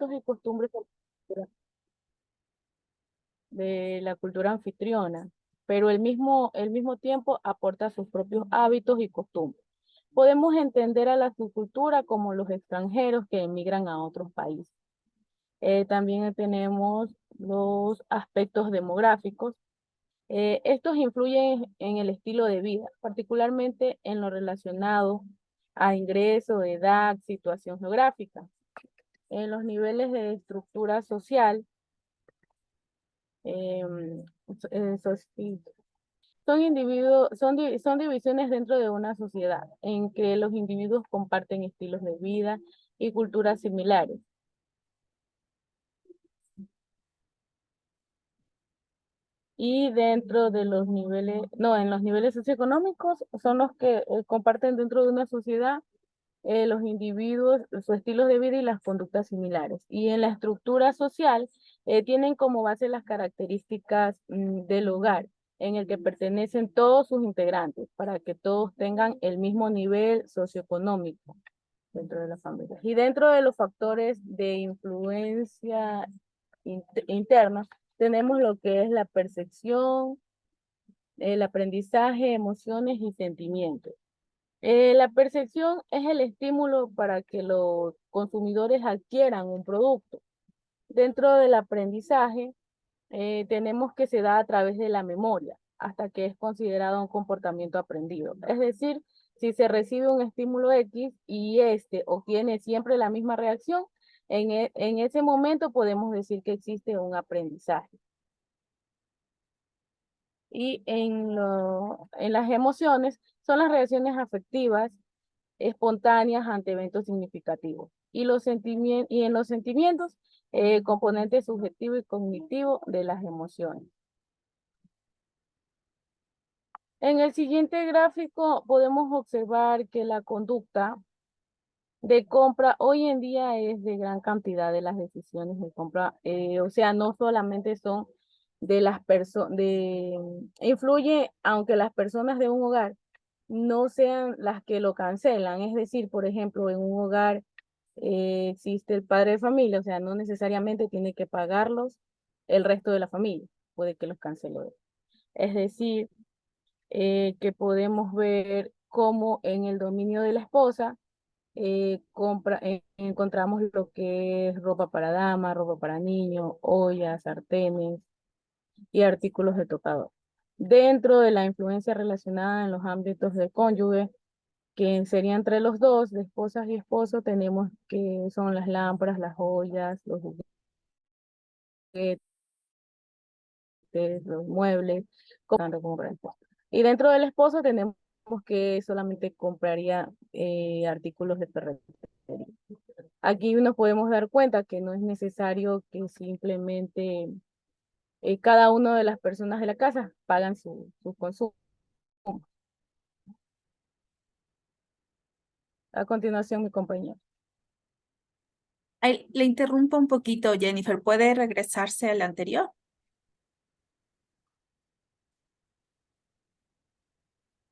hábitos y costumbres de la cultura anfitriona, pero el mismo tiempo aporta sus propios hábitos y costumbres. Podemos entender a la subcultura como los extranjeros que emigran a otros países. También tenemos los aspectos demográficos. Estos influyen en el estilo de vida, particularmente en lo relacionado a ingreso, edad, situación geográfica. En los niveles de estructura social, em, y son divisiones dentro de una sociedad en que los individuos comparten estilos de vida y culturas similares. Y dentro de los niveles, no, en los niveles socioeconómicos son los que comparten dentro de una sociedad los individuos, sus estilos de vida y las conductas similares. Y en la estructura social tienen como base las características del hogar en el que pertenecen todos sus integrantes para que todos tengan el mismo nivel socioeconómico dentro de la familia. Y dentro de los factores de influencia interna, tenemos lo que es la percepción, el aprendizaje, emociones y sentimientos. La percepción es el estímulo para que los consumidores adquieran un producto. Dentro del aprendizaje, tenemos que se da a través de la memoria, hasta que es considerado un comportamiento aprendido. Es decir, si se recibe un estímulo X y este obtiene siempre la misma reacción, en ese momento podemos decir que existe un aprendizaje. Y en las emociones son las reacciones afectivas espontáneas ante eventos significativos. Y en los sentimientos, componente subjetivo y cognitivo de las emociones. En el siguiente gráfico podemos observar que la conducta de compra hoy en día es de gran cantidad de las decisiones de compra. O sea, no solamente son de las personas, influye, aunque las personas de un hogar no sean las que lo cancelan. Es decir, por ejemplo, en un hogar existe el padre de familia, o sea, no necesariamente tiene que pagarlos el resto de la familia, puede que los cancele él. Es decir, que podemos ver cómo en el dominio de la esposa encontramos lo que es ropa para dama, ropa para niños, ollas, sartenes y artículos de tocador. Dentro de la influencia relacionada en los ámbitos del cónyuge, que sería entre los dos, de esposas y esposos, tenemos que son las lámparas, las ollas, los juguetes, los muebles, tanto como para el esposo. Y dentro del esposo tenemos que solamente compraría artículos de ferretería. Aquí nos podemos dar cuenta que no es necesario que simplemente cada una de las personas de la casa pagan su consumo. A continuación, mi compañero. Ay, le interrumpo un poquito, Jennifer. ¿Puede regresarse al anterior?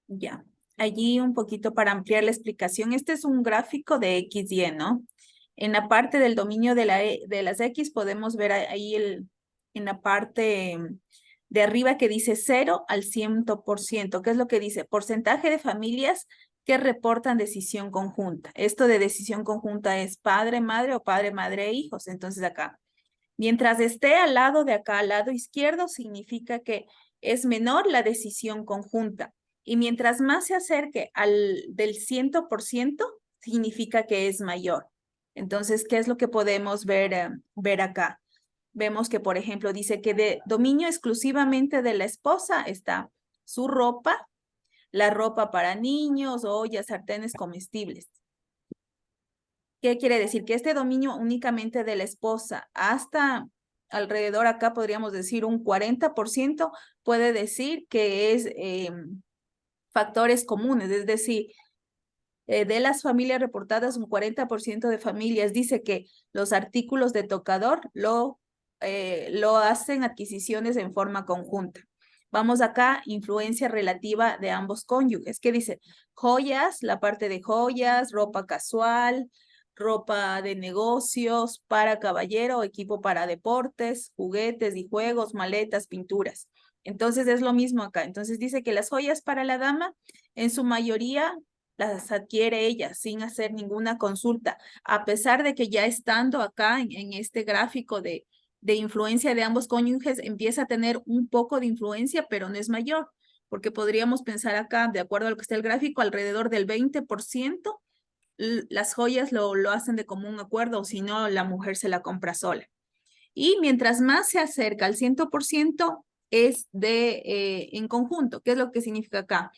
Ya. Allí un poquito para ampliar la explicación. Este es un gráfico de X y, ¿no? En la parte del dominio de las X podemos ver ahí en la parte de arriba que dice 0 al 100%. ¿Qué es lo que dice? Porcentaje de familias que reportan decisión conjunta. Esto de decisión conjunta es padre, madre o padre, madre e hijos. Entonces acá, mientras esté al lado de acá, al lado izquierdo, significa que es menor la decisión conjunta. Y mientras más se acerque al del 100%, significa que es mayor. Entonces, ¿qué es lo que podemos ver acá? Vemos que, por ejemplo, dice que de dominio exclusivamente de la esposa está su ropa, la ropa para niños, ollas, sartenes comestibles. ¿Qué quiere decir? Que este dominio únicamente de la esposa hasta alrededor acá podríamos decir un 40% puede decir que es factores comunes, es decir, de las familias reportadas, un 40% de familias dice que los artículos de tocador lo hacen adquisiciones en forma conjunta. Vamos acá, influencia relativa de ambos cónyuges. ¿Qué dice? Joyas, la parte de joyas, ropa casual, ropa de negocios para caballero, equipo para deportes, juguetes y juegos, maletas, pinturas. Entonces es lo mismo acá. Entonces dice que las joyas para la dama, en su mayoría, las adquiere ella sin hacer ninguna consulta, a pesar de que ya estando acá en este gráfico de influencia de ambos cónyuges, empieza a tener un poco de influencia, pero no es mayor, porque podríamos pensar acá, de acuerdo a lo que está el gráfico, alrededor del 20% las joyas lo hacen de común acuerdo, o si no, la mujer se la compra sola. Y mientras más se acerca al 100%, es en conjunto. ¿Qué es lo que significa acá?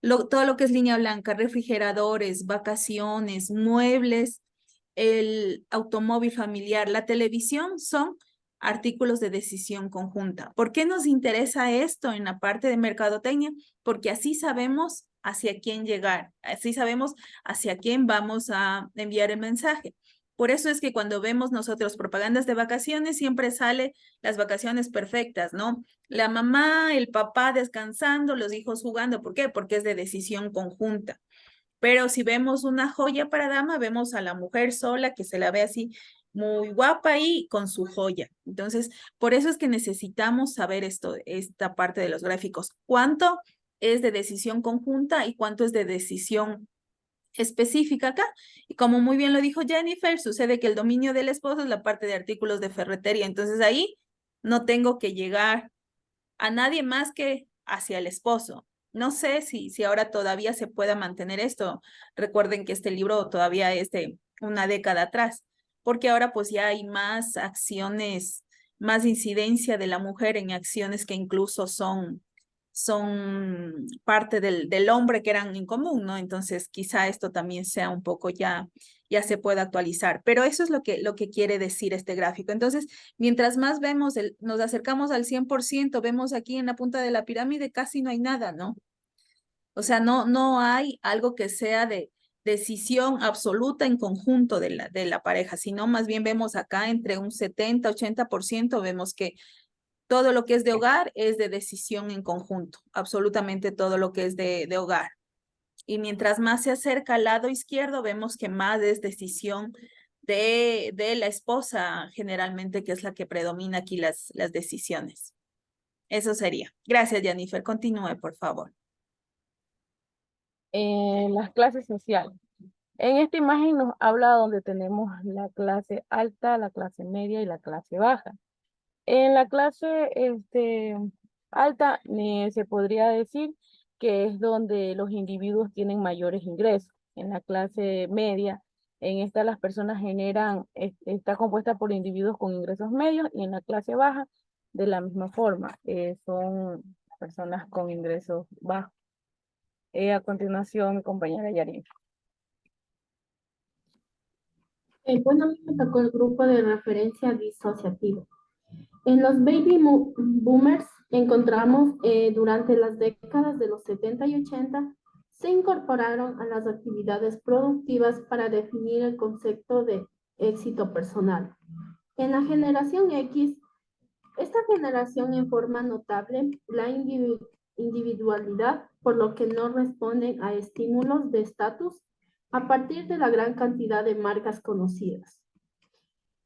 Todo lo que es línea blanca, refrigeradores, vacaciones, muebles, el automóvil familiar, la televisión, son artículos de decisión conjunta. ¿Por qué nos interesa esto en la parte de mercadotecnia? Porque así sabemos hacia quién llegar, así sabemos hacia quién vamos a enviar el mensaje. Por eso es que cuando vemos nosotros propagandas de vacaciones, siempre sale las vacaciones perfectas, ¿no? La mamá, el papá descansando, los hijos jugando. ¿Por qué? Porque es de decisión conjunta. Pero si vemos una joya para dama, vemos a la mujer sola que se la ve así muy guapa y con su joya. Entonces, por eso es que necesitamos saber esto, esta parte de los gráficos. ¿Cuánto es de decisión conjunta y cuánto es de decisión específica acá? Y como muy bien lo dijo Jennifer, sucede que el dominio del esposo es la parte de artículos de ferretería. Entonces ahí no tengo que llegar a nadie más que hacia el esposo. No sé si ahora todavía se pueda mantener esto. Recuerden que este libro todavía es de una década atrás, porque ahora pues ya hay más acciones, más incidencia de la mujer en acciones que incluso son parte del hombre que eran en común, ¿no? Entonces quizá esto también sea un poco ya se pueda actualizar, pero eso es lo que quiere decir este gráfico. Entonces, mientras más vemos, nos acercamos al 100%, vemos aquí en la punta de la pirámide casi no hay nada, ¿no? O sea, no hay algo que sea de decisión absoluta en conjunto de la pareja, sino más bien vemos acá entre un 70-80%, vemos que todo lo que es de hogar es de decisión en conjunto, absolutamente todo lo que es de hogar. Y mientras más se acerca al lado izquierdo, vemos que más es decisión de la esposa, generalmente, que es la que predomina aquí las decisiones. Eso sería. Gracias, Jennifer. Continúe, por favor. Las clases sociales. En esta imagen nos habla donde tenemos la clase alta, la clase media y la clase baja. En la clase alta se podría decir que es donde los individuos tienen mayores ingresos. En la clase media, en esta las personas generan, está compuesta por individuos con ingresos medios, y en la clase baja, de la misma forma, son personas con ingresos bajos. A continuación, mi compañera Yarin. Bueno, a mí me tocó el grupo de referencia disociativo. En los boomers encontramos durante las décadas de los 70 y 80, se incorporaron a las actividades productivas para definir el concepto de éxito personal. En la generación X, esta generación en forma notable la individualidad, por lo que no responden a estímulos de estatus a partir de la gran cantidad de marcas conocidas.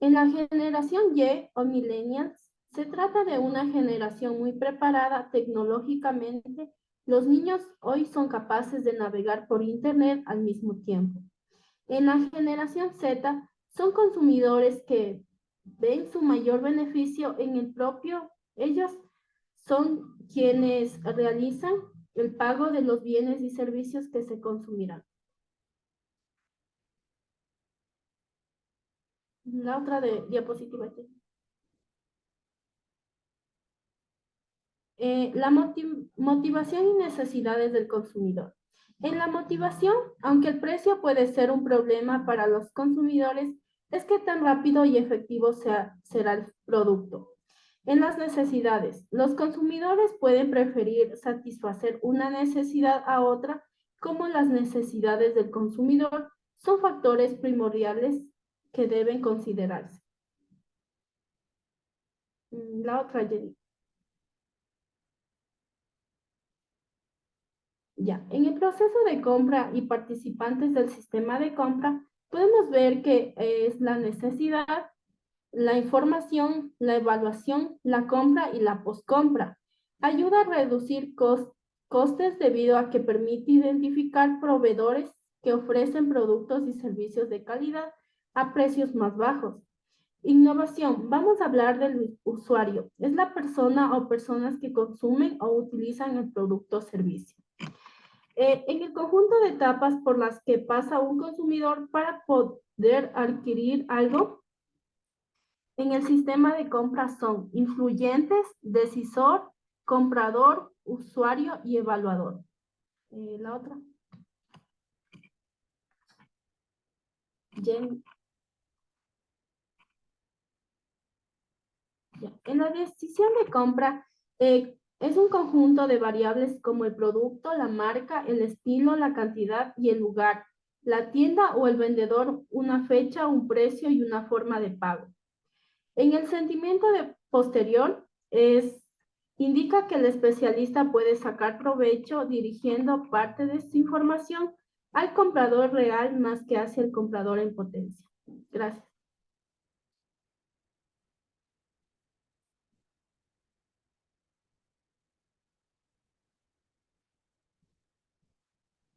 En la generación Y o millennials, se trata de una generación muy preparada tecnológicamente. Los niños hoy son capaces de navegar por Internet al mismo tiempo. En la generación Z, son consumidores que ven su mayor beneficio en el propio. Ellos son quienes realizan el pago de los bienes y servicios que se consumirán. La otra diapositiva. La motivación y necesidades del consumidor. En la motivación, aunque el precio puede ser un problema para los consumidores, es que tan rápido y efectivo será el producto. En las necesidades, los consumidores pueden preferir satisfacer una necesidad a otra, como las necesidades del consumidor son factores primordiales que deben considerarse. La otra, Jenny. Ya, en el proceso de compra y participantes del sistema de compra, podemos ver que es la necesidad, la información, la evaluación, la compra y la poscompra. Ayuda a reducir costes debido a que permite identificar proveedores que ofrecen productos y servicios de calidad a precios más bajos. Innovación. Vamos a hablar del usuario. Es la persona o personas que consumen o utilizan el producto o servicio. En el conjunto de etapas por las que pasa un consumidor para poder adquirir algo, en el sistema de compra son influyentes, decisor, comprador, usuario y evaluador. La otra. Jen. Ya. En la decisión de compra es un conjunto de variables como el producto, la marca, el estilo, la cantidad y el lugar, la tienda o el vendedor, una fecha, un precio y una forma de pago. En el sentimiento de posterior indica que el especialista puede sacar provecho dirigiendo parte de su información al comprador real más que hacia el comprador en potencia. Gracias.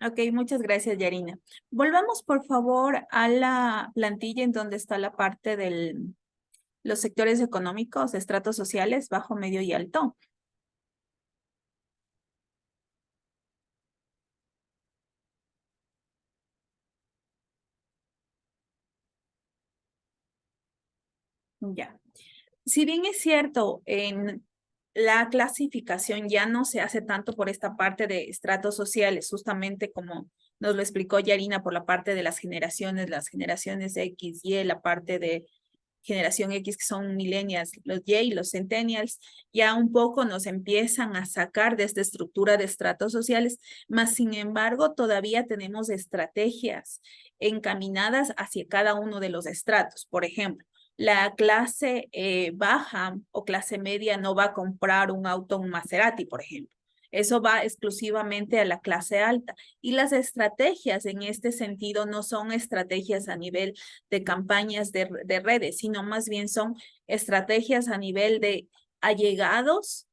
Ok, muchas gracias, Yarina. Volvamos, por favor, a la plantilla en donde está la parte de los sectores económicos, estratos sociales, bajo, medio y alto. Ya. Si bien es cierto, en la clasificación ya no se hace tanto por esta parte de estratos sociales, justamente como nos lo explicó Yarina por la parte de las generaciones X, Y, la parte de generación X que son millennials, los Y y los centennials, ya un poco nos empiezan a sacar de esta estructura de estratos sociales, mas sin embargo todavía tenemos estrategias encaminadas hacia cada uno de los estratos. Por ejemplo, la clase baja o clase media no va a comprar un auto, un Maserati, por ejemplo. Eso va exclusivamente a la clase alta. Y las estrategias en este sentido no son estrategias a nivel de campañas de redes, sino más bien son estrategias a nivel de allegados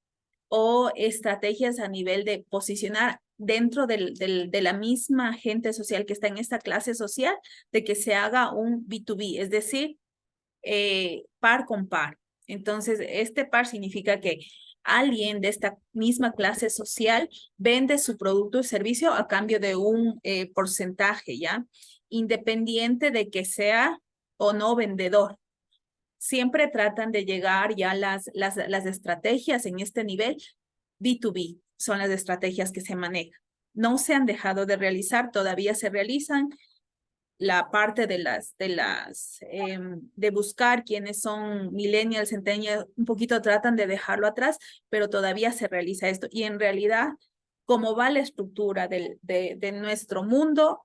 o estrategias a nivel de posicionar dentro de la misma gente social que está en esta clase social, de que se haga un B2B, es decir, par con par. Entonces, este par significa que alguien de esta misma clase social vende su producto o servicio a cambio de un porcentaje, ¿ya? Independiente de que sea o no vendedor. Siempre tratan de llegar ya las estrategias en este nivel B2B, son las estrategias que se manejan. No se han dejado de realizar, todavía se realizan, la parte de buscar quiénes son millennials, centennials, un poquito tratan de dejarlo atrás, pero todavía se realiza esto. Y en realidad, como va la estructura de nuestro mundo,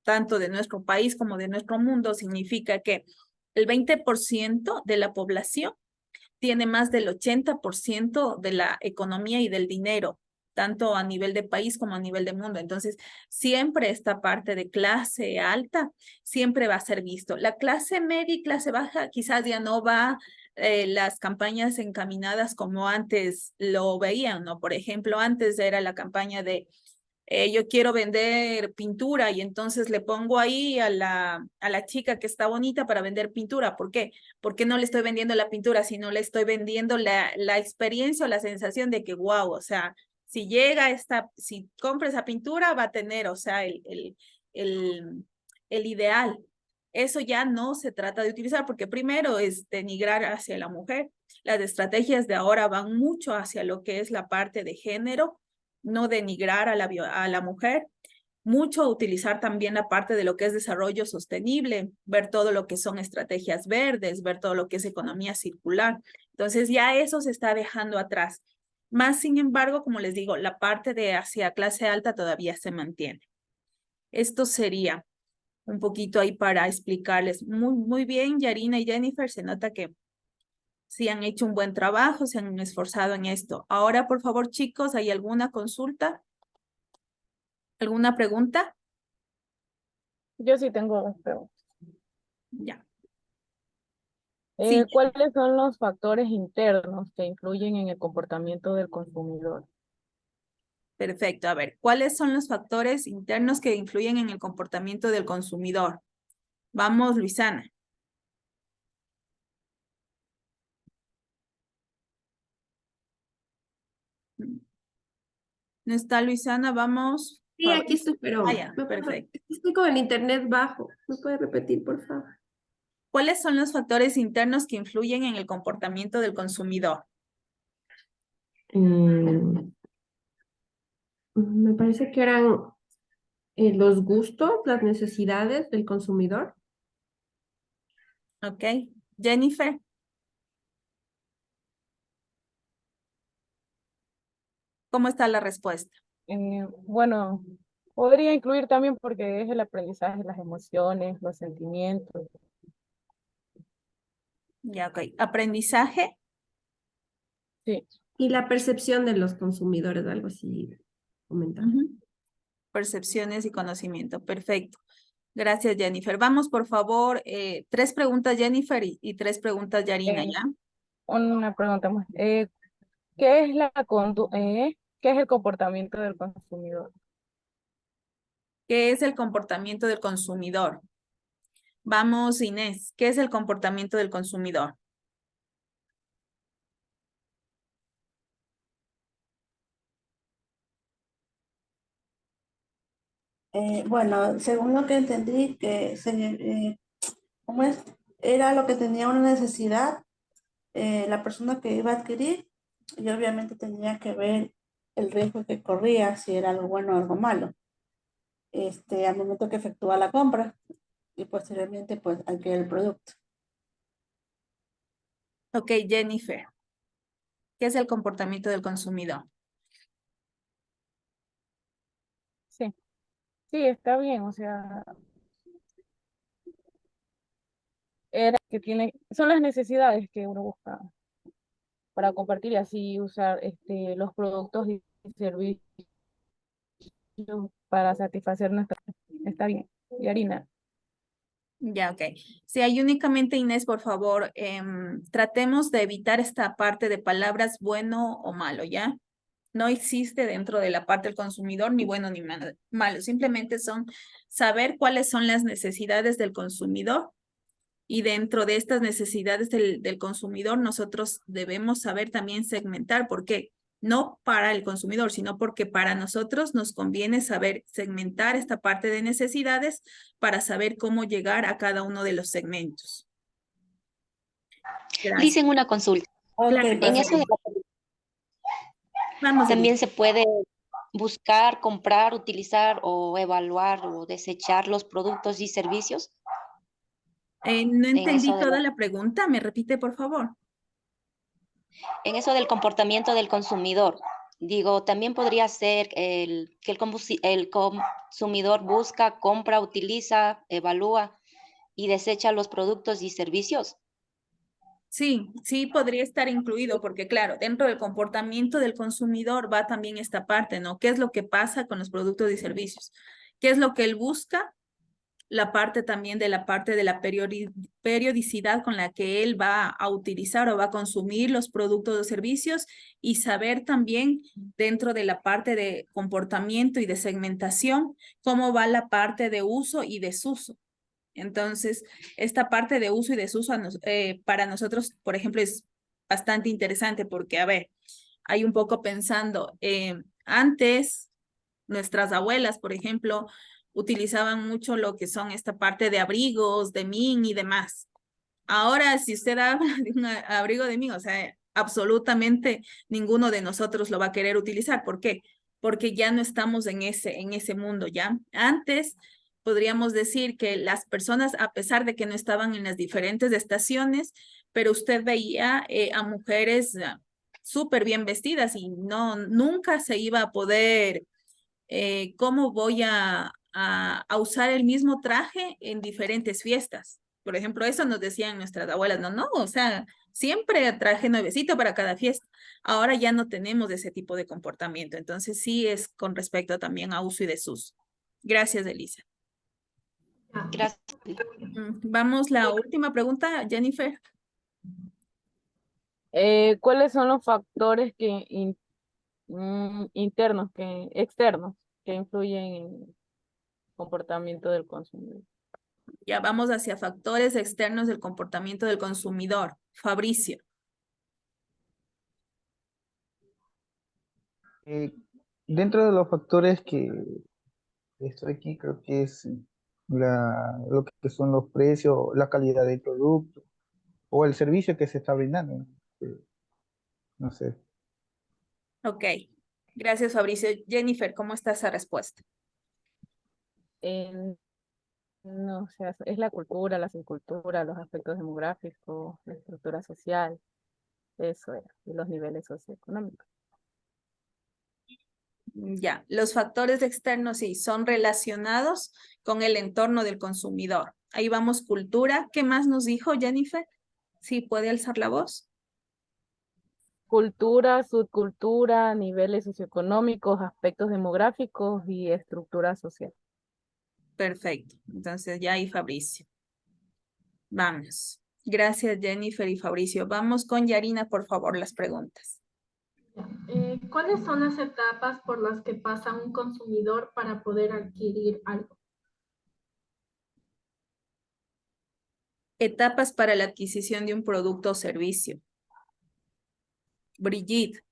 tanto de nuestro país como de nuestro mundo, significa que el 20% de la población tiene más del 80% de la economía y del dinero, tanto a nivel de país como a nivel de mundo. Entonces, siempre esta parte de clase alta siempre va a ser visto. La clase media y clase baja quizás ya no va las campañas encaminadas como antes lo veían, ¿no? Por ejemplo, antes era la campaña de yo quiero vender pintura y entonces le pongo ahí a la chica que está bonita para vender pintura. ¿Por qué? Porque no le estoy vendiendo la pintura, sino le estoy vendiendo la experiencia o la sensación de que, wow, o sea, si compra esa pintura va a tener, o sea, el ideal. Eso ya no se trata de utilizar porque primero es denigrar hacia la mujer. Las estrategias de ahora van mucho hacia lo que es la parte de género, no denigrar a la mujer, mucho utilizar también la parte de lo que es desarrollo sostenible, ver todo lo que son estrategias verdes, ver todo lo que es economía circular. Entonces ya eso se está dejando atrás. Más sin embargo, como les digo, la parte de hacia clase alta todavía se mantiene. Esto sería un poquito ahí para explicarles. Muy bien, Yarina y Jennifer, se nota que sí han hecho un buen trabajo, se han esforzado en esto. Ahora, por favor, chicos, ¿hay alguna consulta? ¿Alguna pregunta? Yo sí tengo dos preguntas. Ya. Sí, ¿Cuáles son los factores internos que influyen en el comportamiento del consumidor? perfecto. A ver, ¿cuáles son los factores internos que influyen en el comportamiento del consumidor? Vamos, Luisana. ¿No está Luisana? Vamos. Sí, aquí estoy, pero Ya, perfecto. estoy con el internet bajo. ¿Me puede repetir, por favor? ¿Cuáles son los factores internos que influyen en el comportamiento del consumidor? Mm, Me parece que eran los gustos, las necesidades del consumidor. ¿Ok? Jennifer. ¿Cómo está la respuesta? Bueno, podría incluir también porque es el aprendizaje, las emociones, los sentimientos. Ya, ok. Aprendizaje. Sí, Y la percepción de los consumidores, algo así comentaba. Percepciones y conocimiento. Perfecto. Gracias, Jennifer. Vamos, por favor, 3 preguntas, Jennifer, y 3 preguntas, Yarina, eh, ¿ya? una pregunta más. ¿Qué es qué es el comportamiento del consumidor? ¿Qué es el comportamiento del consumidor? Vamos, Inés. ¿Qué es el comportamiento del consumidor? Bueno, según lo que entendí, ¿cómo es? Era lo que tenía una necesidad, la persona que iba a adquirir, y obviamente tenía que ver el riesgo que corría, si era algo bueno o algo malo, al momento que efectúa la compra y posteriormente pues adquiere el producto. Ok, Jennifer. ¿Qué es el comportamiento del consumidor? Sí, sí, está bien. O sea, son las necesidades que uno busca para compartir y así usar los productos y servicios para satisfacer nuestra. Está bien. Y harina. Ya, ok. Si hay únicamente, Inés, por favor, tratemos de evitar esta parte de palabras bueno o malo, ¿ya? No existe dentro de la parte del consumidor ni bueno ni malo. Simplemente son saber cuáles son las necesidades del consumidor y dentro de estas necesidades del consumidor nosotros debemos saber también segmentar. ¿Por qué? No para el consumidor, sino porque para nosotros nos conviene saber segmentar esta parte de necesidades para saber cómo llegar a cada uno de los segmentos. Le Gracias. hice una consulta. Ok, Claro, En eso perfecto. vamos, Elisa. también se puede buscar, comprar, utilizar o evaluar o desechar los productos y servicios. No En entendí eso de toda la pregunta. ¿Me repite, por favor? en eso del comportamiento del consumidor. Digo, también podría ser que el consumidor busca, compra, utiliza, evalúa y desecha los productos y servicios. Sí, sí podría estar incluido porque claro, dentro del comportamiento del consumidor va también esta parte, ¿no? ¿Qué es lo que pasa con los productos y servicios? ¿Qué es lo que él busca? La parte también de la parte de la periodicidad con la que él va a utilizar o va a consumir los productos o servicios y saber también dentro de la parte de comportamiento y de segmentación cómo va la parte de uso y desuso. Entonces, esta parte de uso y desuso para nosotros, por ejemplo, es bastante interesante porque, a ver, hay un poco pensando, antes nuestras abuelas, por ejemplo, utilizaban mucho lo que son esta parte de abrigos, de min y demás. Ahora, si usted habla de un abrigo de min, o sea, absolutamente ninguno de nosotros lo va a querer utilizar. ¿Por qué? Porque ya no estamos en ese mundo, ¿ya? Antes podríamos decir que las personas, a pesar de que no estaban en las diferentes estaciones, pero usted veía a mujeres súper bien vestidas y no, nunca se iba a poder cómo voy a usar el mismo traje en diferentes fiestas. Por ejemplo, eso nos decían nuestras abuelas, no, no, o sea, siempre traje nuevecito para cada fiesta. Ahora ya no tenemos ese tipo de comportamiento, entonces sí es con respecto también a uso y desuso. Gracias, Elisa. Ya. Gracias. Vamos, la última pregunta, Jennifer. ¿Cuáles son los factores externos que influyen en el comportamiento del consumidor? Ya vamos hacia factores externos del comportamiento del consumidor. Fabricio. Eh, Dentro de los factores que estoy aquí, creo que es lo que son los precios, la calidad del producto o el servicio que se está brindando, ¿no? No sé. Ok. Gracias, Fabricio. Jennifer, ¿cómo está esa respuesta? En- no, o sea, es la cultura, la subcultura, los aspectos demográficos, la estructura social, eso era, y los niveles socioeconómicos. Ya, los factores externos sí son relacionados con el entorno del consumidor. Ahí vamos, cultura. ¿Qué más nos dijo Jennifer? Sí, puede alzar la voz. Cultura, subcultura, niveles socioeconómicos, aspectos demográficos y estructura social. Perfecto. Entonces ya ahí Fabricio. Vamos. Gracias, Jennifer y Fabricio. Vamos con Yarina, por favor, las preguntas. Ya. ¿Cuáles son las etapas por las que pasa un consumidor para poder adquirir algo? Etapas para la adquisición de un producto o servicio. Brigitte.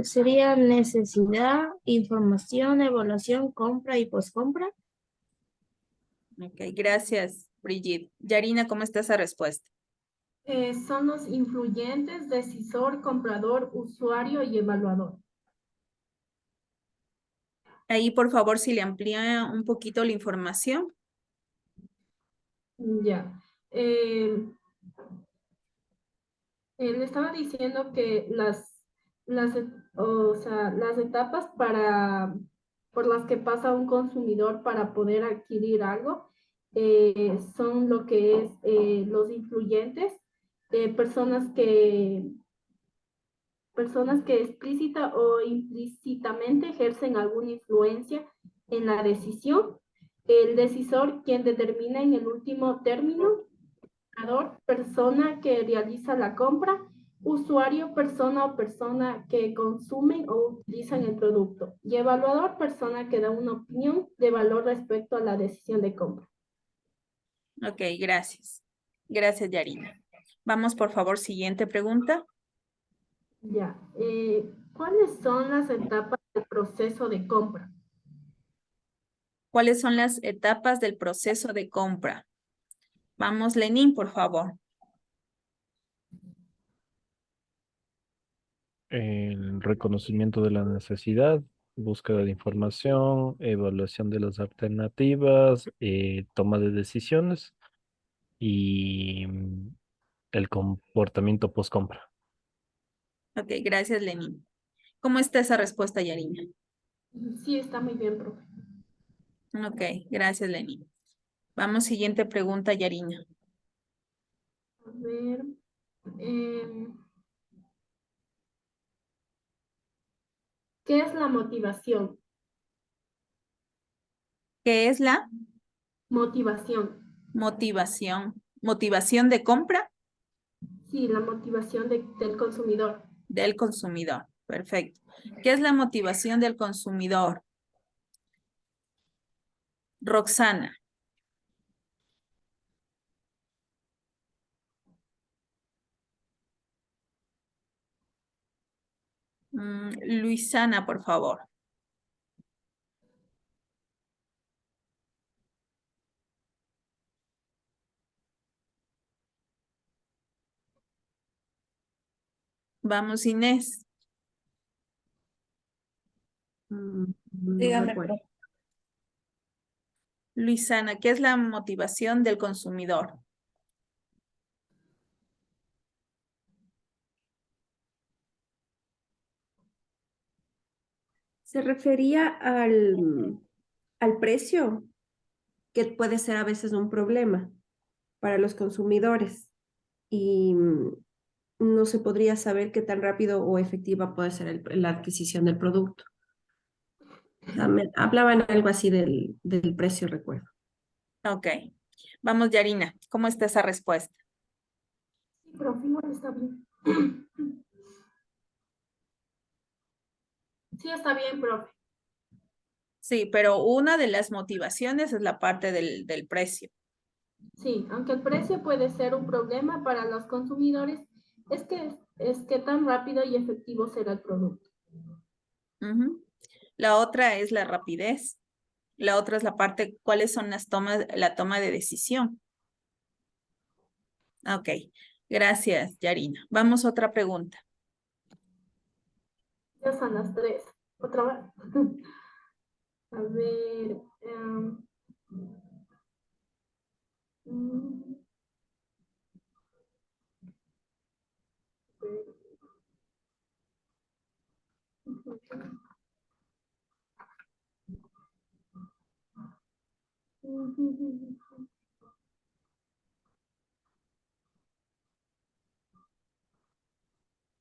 Sería necesidad, información, evaluación, compra y poscompra. Ok, gracias, Brigitte. Yarina, ¿cómo está esa respuesta? Son los influyentes, decisor, comprador, usuario y evaluador. Ahí, por favor, si le amplía un poquito la información. Ya. Le estaba diciendo que o sea, las etapas por las que pasa un consumidor para poder adquirir algo son lo que es los influyentes, personas que explícita o implícitamente ejercen alguna influencia en la decisión. El decisor, quien determina en el último término. Comprador, persona que realiza la compra. Usuario, persona o persona que consumen o utilizan el producto. Y evaluador, persona que da una opinión de valor respecto a la decisión de compra. Ok, gracias. Gracias, Yarina. Vamos, por favor, siguiente pregunta. Ya. ¿Cuáles son las etapas del proceso de compra? ¿Cuáles son las etapas del proceso de compra? Vamos, Lenín, por favor. El reconocimiento de la necesidad, búsqueda de información, evaluación de las alternativas, toma de decisiones y el comportamiento post-compra. Ok, gracias, Lenín. ¿Cómo está esa respuesta, Yarina? Sí, está muy bien, profe. Ok, gracias, Lenín. Vamos, siguiente pregunta, Yarina. A ver. ¿Qué es la motivación? ¿Qué es la Motivación. motivación? ¿Motivación de compra? Sí, la motivación del consumidor. Del consumidor. Perfecto. ¿Qué es la motivación del consumidor? Roxana. Luisana, por favor. Vamos, Inés. No Dígame, recuerdo. profe. Luisana, ¿qué es la motivación del consumidor? Se refería al precio, que puede ser a veces un problema para los consumidores y no se podría saber qué tan rápido o efectiva puede ser la adquisición del producto. O sea, hablaban algo así del precio, recuerdo. Ok. Vamos, Yarina, ¿cómo está esa respuesta? Sí, profe, igual está bien. Sí, está bien, profe. Sí, pero una de las motivaciones es la parte del precio. Sí, aunque el precio puede ser un problema para los consumidores, es que tan rápido y efectivo será el producto. Ujú. La otra es la rapidez. La otra es la parte, ¿cuáles son la toma de decisión? Ok, gracias, Yarina. Vamos a otra pregunta. Ya son las 3. Otra vez. A ver. Mm,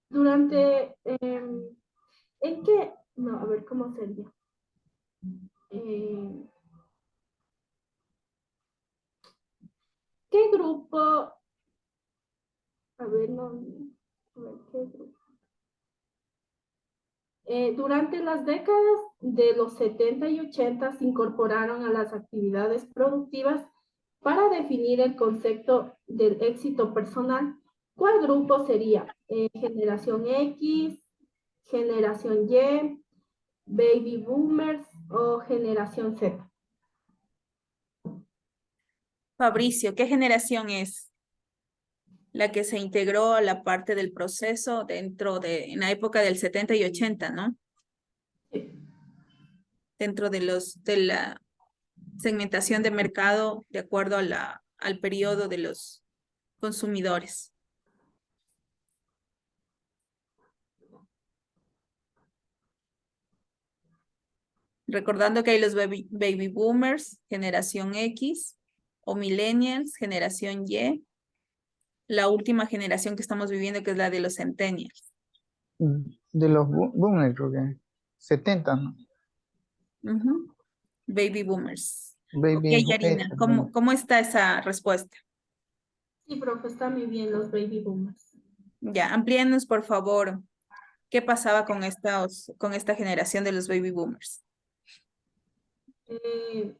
Durante, ¿en qué? No, a ver, ¿cómo sería? Eh, ¿Qué grupo? A ver, no, a ver, ¿qué grupo? Durante las décadas de los 70 y 80 se incorporaron a las actividades productivas para definir el concepto del éxito personal. ¿Cuál grupo sería? ¿Generación X, generación Y, baby boomers o generación Z? Fabricio, ¿qué generación es la que se integró a la parte del proceso en la época del 70 y 80, ¿no? Dentro de la segmentación de mercado de acuerdo a al periodo de los consumidores. Recordando que hay los baby boomers, generación X, o millennials, generación Y, la última generación que estamos viviendo, que es la de los centennials. De los boomers, creo que 70, ¿no? Ujú. Baby boomers. Ok, Baby, Yarina, ¿cómo está esa respuesta? Sí, profe, está muy bien los baby boomers. Ya, amplíanos, por favor, ¿qué pasaba con esta generación de los baby boomers? Eh,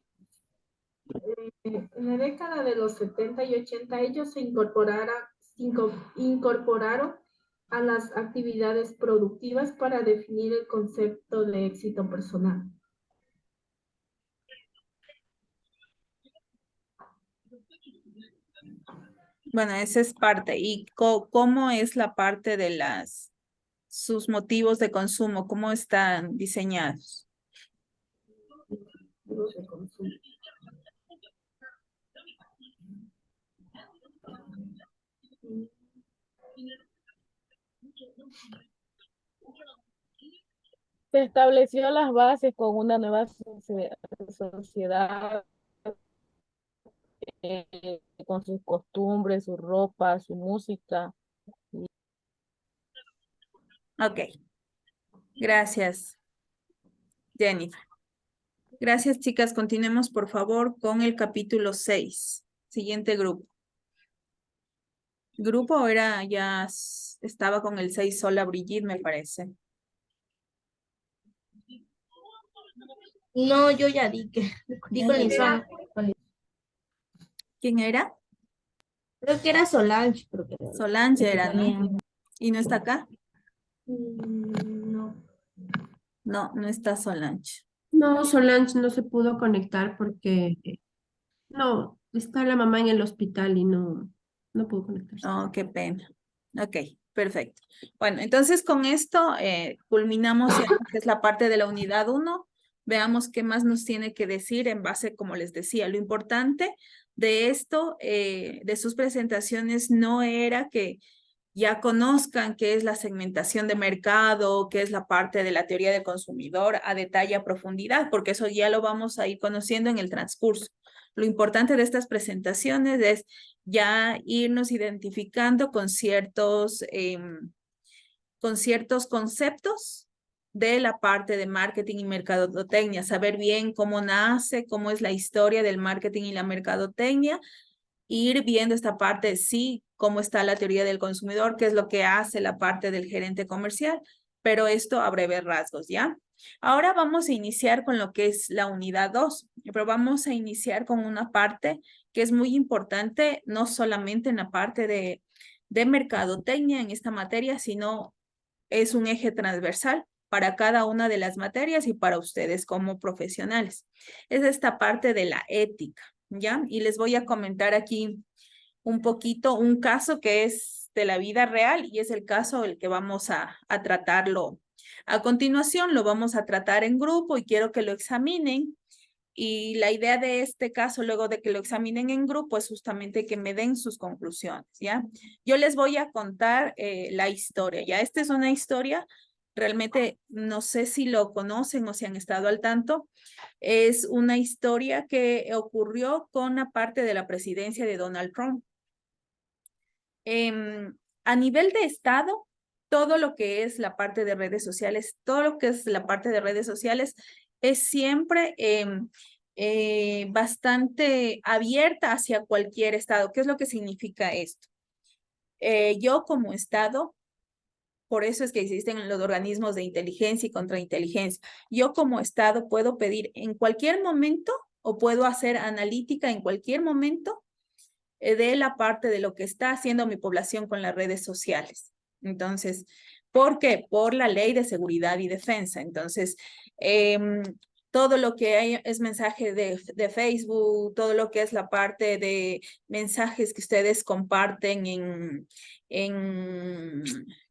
en la década de los 70 y 80 ellos se incorporaron a las actividades productivas para definir el concepto de éxito personal. Bueno, esa es parte. ¿Y cómo es la parte de sus motivos de consumo? ¿Cómo están diseñados? Motivos de consumo. Se estableció las bases con una nueva sociedad, con sus costumbres, su ropa, su música. Ok, gracias, Jennifer. Gracias, chicas. Continuemos, por favor, con el capítulo 6. Siguiente grupo. Grupo estaba con el 6 sola Brigitte, me parece. No, yo ya di que di con Lisandro. ¿Quién era? Creo que era Solange, creo que era Solange la que era, ¿no? ponía. ¿Y no está acá? No. No, no está Solange. No, Solange no se pudo conectar porque no, está la mamá en el hospital y no pudo conectarse. Oh, qué pena. Ok, perfecto. Bueno, entonces con esto culminamos ya lo que es la parte de la unidad 1. Veamos qué más nos tiene que decir en base, como les decía, lo importante de esto, de sus presentaciones, no era que ya conozcan qué es la segmentación de mercado, qué es la parte de la teoría del consumidor a detalle, a profundidad, porque eso ya lo vamos a ir conociendo en el transcurso. Lo importante de estas presentaciones es ya irnos identificando con ciertos conceptos de la parte de marketing y mercadotecnia, saber bien cómo nace, cómo es la historia del marketing y la mercadotecnia, ir viendo esta parte, sí, cómo está la teoría del consumidor, qué es lo que hace la parte del gerente comercial, pero esto a breves rasgos, ¿ya? Ahora vamos a iniciar con lo que es la unidad 2, pero vamos a iniciar con una parte que es muy importante, no solamente en la parte de mercadotecnia en esta materia, sino es un eje transversal para cada una de las materias y para ustedes como profesionales. Es esta parte de la ética, ¿ya? Y les voy a comentar aquí un poquito un caso que es de la vida real y es el caso el que vamos a tratarlo. A continuación lo vamos a tratar en grupo y quiero que lo examinen. Y la idea de este caso, luego de que lo examinen en grupo, es justamente que me den sus conclusiones, ¿ya? Yo les voy a contar la historia, ¿ya? Esta es una historia, realmente no sé si lo conocen o si han estado al tanto. Es una historia que ocurrió con la parte de la presidencia de Donald Trump. A nivel de Estado, todo lo que es la parte de redes sociales, todo lo que es la parte de redes sociales es siempre bastante abierta hacia cualquier Estado. ¿Qué es lo que significa esto? Yo como Estado, por eso es que existen los organismos de inteligencia y contrainteligencia. Yo como Estado puedo pedir en cualquier momento o puedo hacer analítica en cualquier momento de la parte de lo que está haciendo mi población con las redes sociales. Entonces, ¿por qué? Por la ley de seguridad y defensa. Entonces, todo lo que hay es mensaje de Facebook, todo lo que es la parte de mensajes que ustedes comparten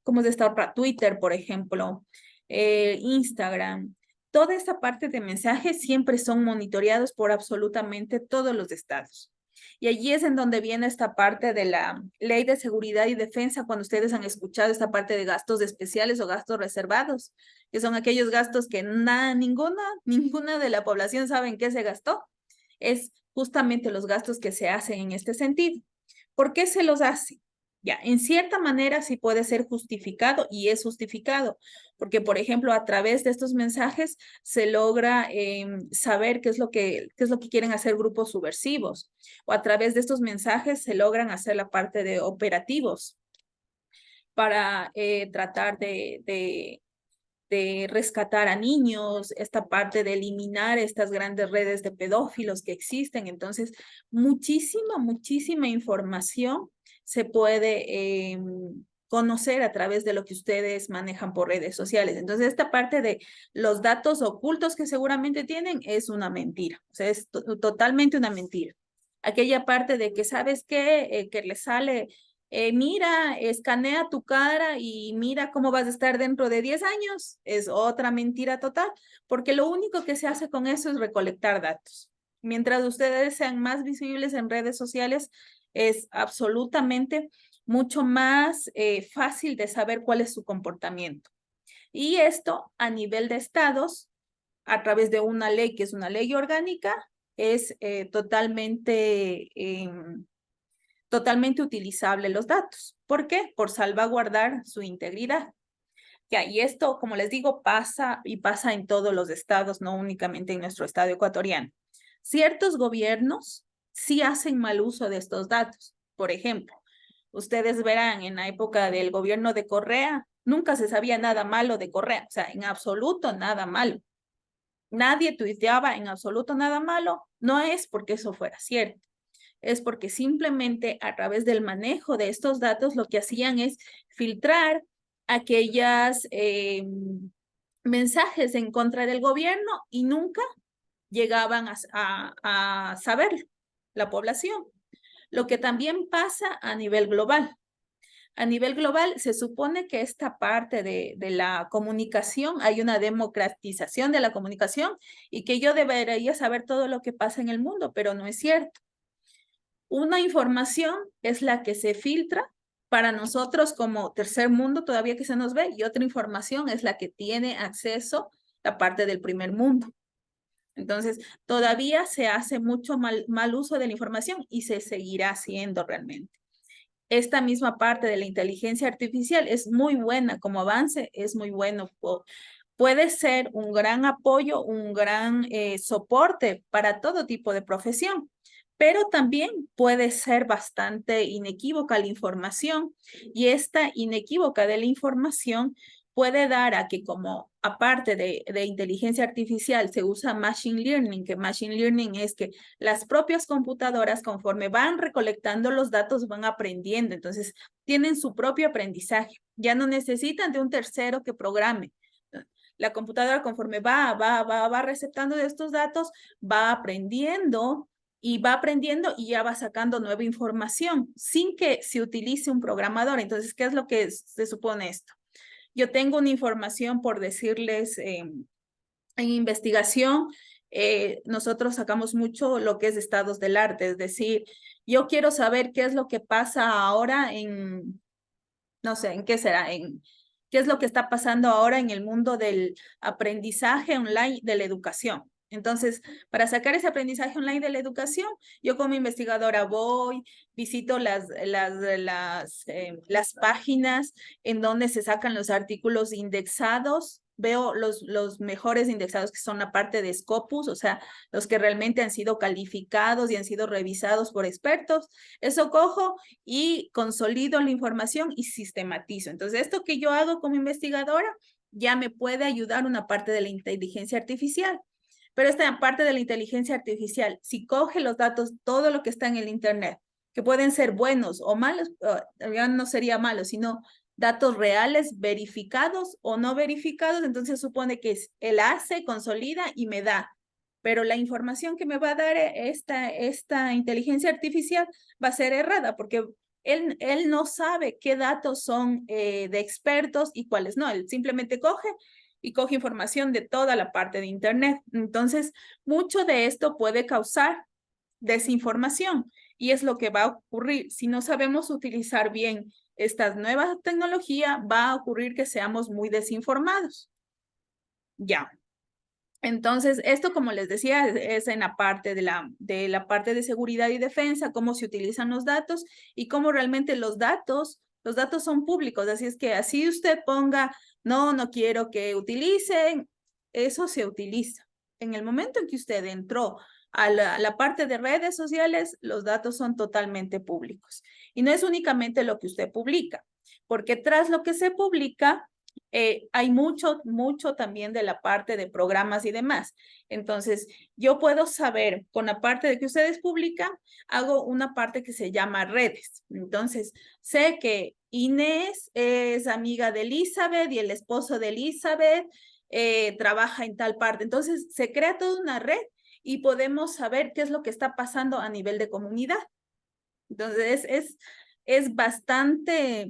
¿cómo es esta otra? Twitter, por ejemplo, Instagram. Toda esta parte de mensajes siempre son monitoreados por absolutamente todos los estados. Y allí es en donde viene esta parte de la ley de seguridad y defensa, cuando ustedes han escuchado esta parte de gastos especiales o gastos reservados, que son aquellos gastos que ninguna de la población sabe en qué se gastó. Es justamente los gastos que se hacen en este sentido. ¿Por qué se los hace? Ya, en cierta manera sí puede ser justificado y es justificado, porque por ejemplo a través de estos mensajes se logra saber qué es lo que quieren hacer grupos subversivos, o a través de estos mensajes se logran hacer la parte de operativos para tratar de rescatar a niños, esta parte de eliminar estas grandes redes de pedófilos que existen. Entonces, muchísima información se puede conocer a través de lo que ustedes manejan por redes sociales. Entonces, esta parte de los datos ocultos que seguramente tienen es una mentira, o sea, es totalmente una mentira. Aquella parte de que, ¿sabes qué? Que le sale... mira, escanea tu cara y mira cómo vas a estar dentro de 10 años. Es otra mentira total, porque lo único que se hace con eso es recolectar datos. Mientras ustedes sean más visibles en redes sociales, es absolutamente mucho más fácil de saber cuál es su comportamiento. Y esto a nivel de estados, a través de una ley que es una ley orgánica, es totalmente utilizable los datos. ¿Por qué? Por salvaguardar su integridad. Ya, y esto, como les digo, pasa en todos los estados, no únicamente en nuestro estado ecuatoriano. Ciertos gobiernos sí hacen mal uso de estos datos. Por ejemplo, ustedes verán en la época del gobierno de Correa, nunca se sabía nada malo de Correa, o sea, en absoluto nada malo. Nadie tuiteaba en absoluto nada malo, no es porque eso fuera cierto. Es porque simplemente a través del manejo de estos datos lo que hacían es filtrar aquellas mensajes en contra del gobierno y nunca llegaban a saberlo la población. Lo que también pasa a nivel global. A nivel global se supone que esta parte de la comunicación, hay una democratización de la comunicación y que yo debería saber todo lo que pasa en el mundo, pero no es cierto. Una información es la que se filtra para nosotros como tercer mundo, todavía que se nos ve, y otra información es la que tiene acceso la parte del primer mundo. Entonces, todavía se hace mucho mal uso de la información y se seguirá haciendo realmente. Esta misma parte de la inteligencia artificial es muy buena como avance, es muy bueno puede ser un gran apoyo, un gran soporte para todo tipo de profesión, pero también puede ser bastante inequívoca la información, y esta inequívoca de la información puede dar a que, como aparte de inteligencia artificial se usa machine learning, que machine learning es que las propias computadoras, conforme van recolectando los datos, van aprendiendo, entonces tienen su propio aprendizaje, ya no necesitan de un tercero que programe. La computadora, conforme va receptando de estos datos, va aprendiendo y ya va sacando nueva información sin que se utilice un programador. Entonces, ¿qué es lo que se supone esto? Yo tengo una información, por decirles, en investigación, nosotros sacamos mucho lo que es estados del arte, es decir, yo quiero saber qué es lo que pasa ahora no sé, ¿en qué será? ¿Qué es lo que está pasando ahora en el mundo del aprendizaje online de la educación? Entonces, para sacar ese aprendizaje online de la educación, yo como investigadora voy, visito las páginas en donde se sacan los artículos indexados, veo los mejores indexados, que son la parte de Scopus, o sea, los que realmente han sido calificados y han sido revisados por expertos. Eso cojo y consolido la información y sistematizo. Entonces, esto que yo hago como investigadora ya me puede ayudar una parte de la inteligencia artificial. Pero esta parte de la inteligencia artificial, si coge los datos, todo lo que está en el Internet, que pueden ser buenos o malos, ya no sería malo, sino datos reales, verificados o no verificados, entonces supone que él hace, consolida y me da. Pero la información que me va a dar esta inteligencia artificial va a ser errada, porque él no sabe qué datos son de expertos y cuáles no. Él simplemente coge información de toda la parte de Internet. Entonces, mucho de esto puede causar desinformación, y es lo que va a ocurrir. Si no sabemos utilizar bien esta nueva tecnología, va a ocurrir que seamos muy desinformados. Ya. Entonces, esto, como les decía, es en la parte de la parte de seguridad y defensa, cómo se utilizan los datos y cómo realmente los datos son públicos. Así es que así usted ponga, no quiero que utilicen, eso se utiliza. En el momento en que usted entró a la parte de redes sociales, los datos son totalmente públicos. Y no es únicamente lo que usted publica, porque tras lo que se publica, hay mucho también de la parte de programas y demás. Entonces, yo puedo saber, con la parte de que ustedes publican, hago una parte que se llama redes. Entonces, sé que Inés es amiga de Elizabeth y el esposo de Elizabeth trabaja en tal parte. Entonces, se crea toda una red y podemos saber qué es lo que está pasando a nivel de comunidad. Entonces, es bastante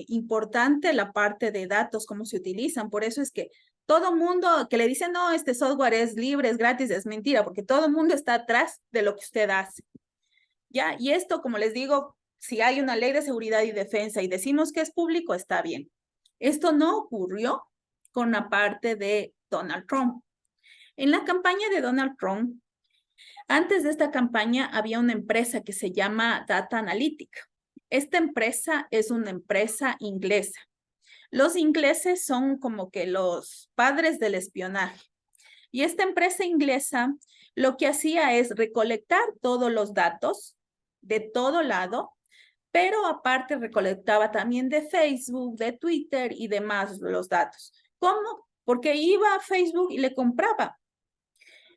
importante la parte de datos, cómo se utilizan. Por eso es que todo mundo que le dice, no, este software es libre, es gratis, es mentira, porque todo el mundo está atrás de lo que usted hace. ¿Ya? Y esto, como les digo, si hay una ley de seguridad y defensa y decimos que es público, está bien. Esto no ocurrió con la parte de Donald Trump. En la campaña de Donald Trump, antes de esta campaña había una empresa que se llama Data Analytica. Esta empresa es una empresa inglesa. Los ingleses son como que los padres del espionaje. Y esta empresa inglesa lo que hacía es recolectar todos los datos de todo lado, pero aparte recolectaba también de Facebook, de Twitter y demás los datos. ¿Cómo? Porque iba a Facebook y le compraba.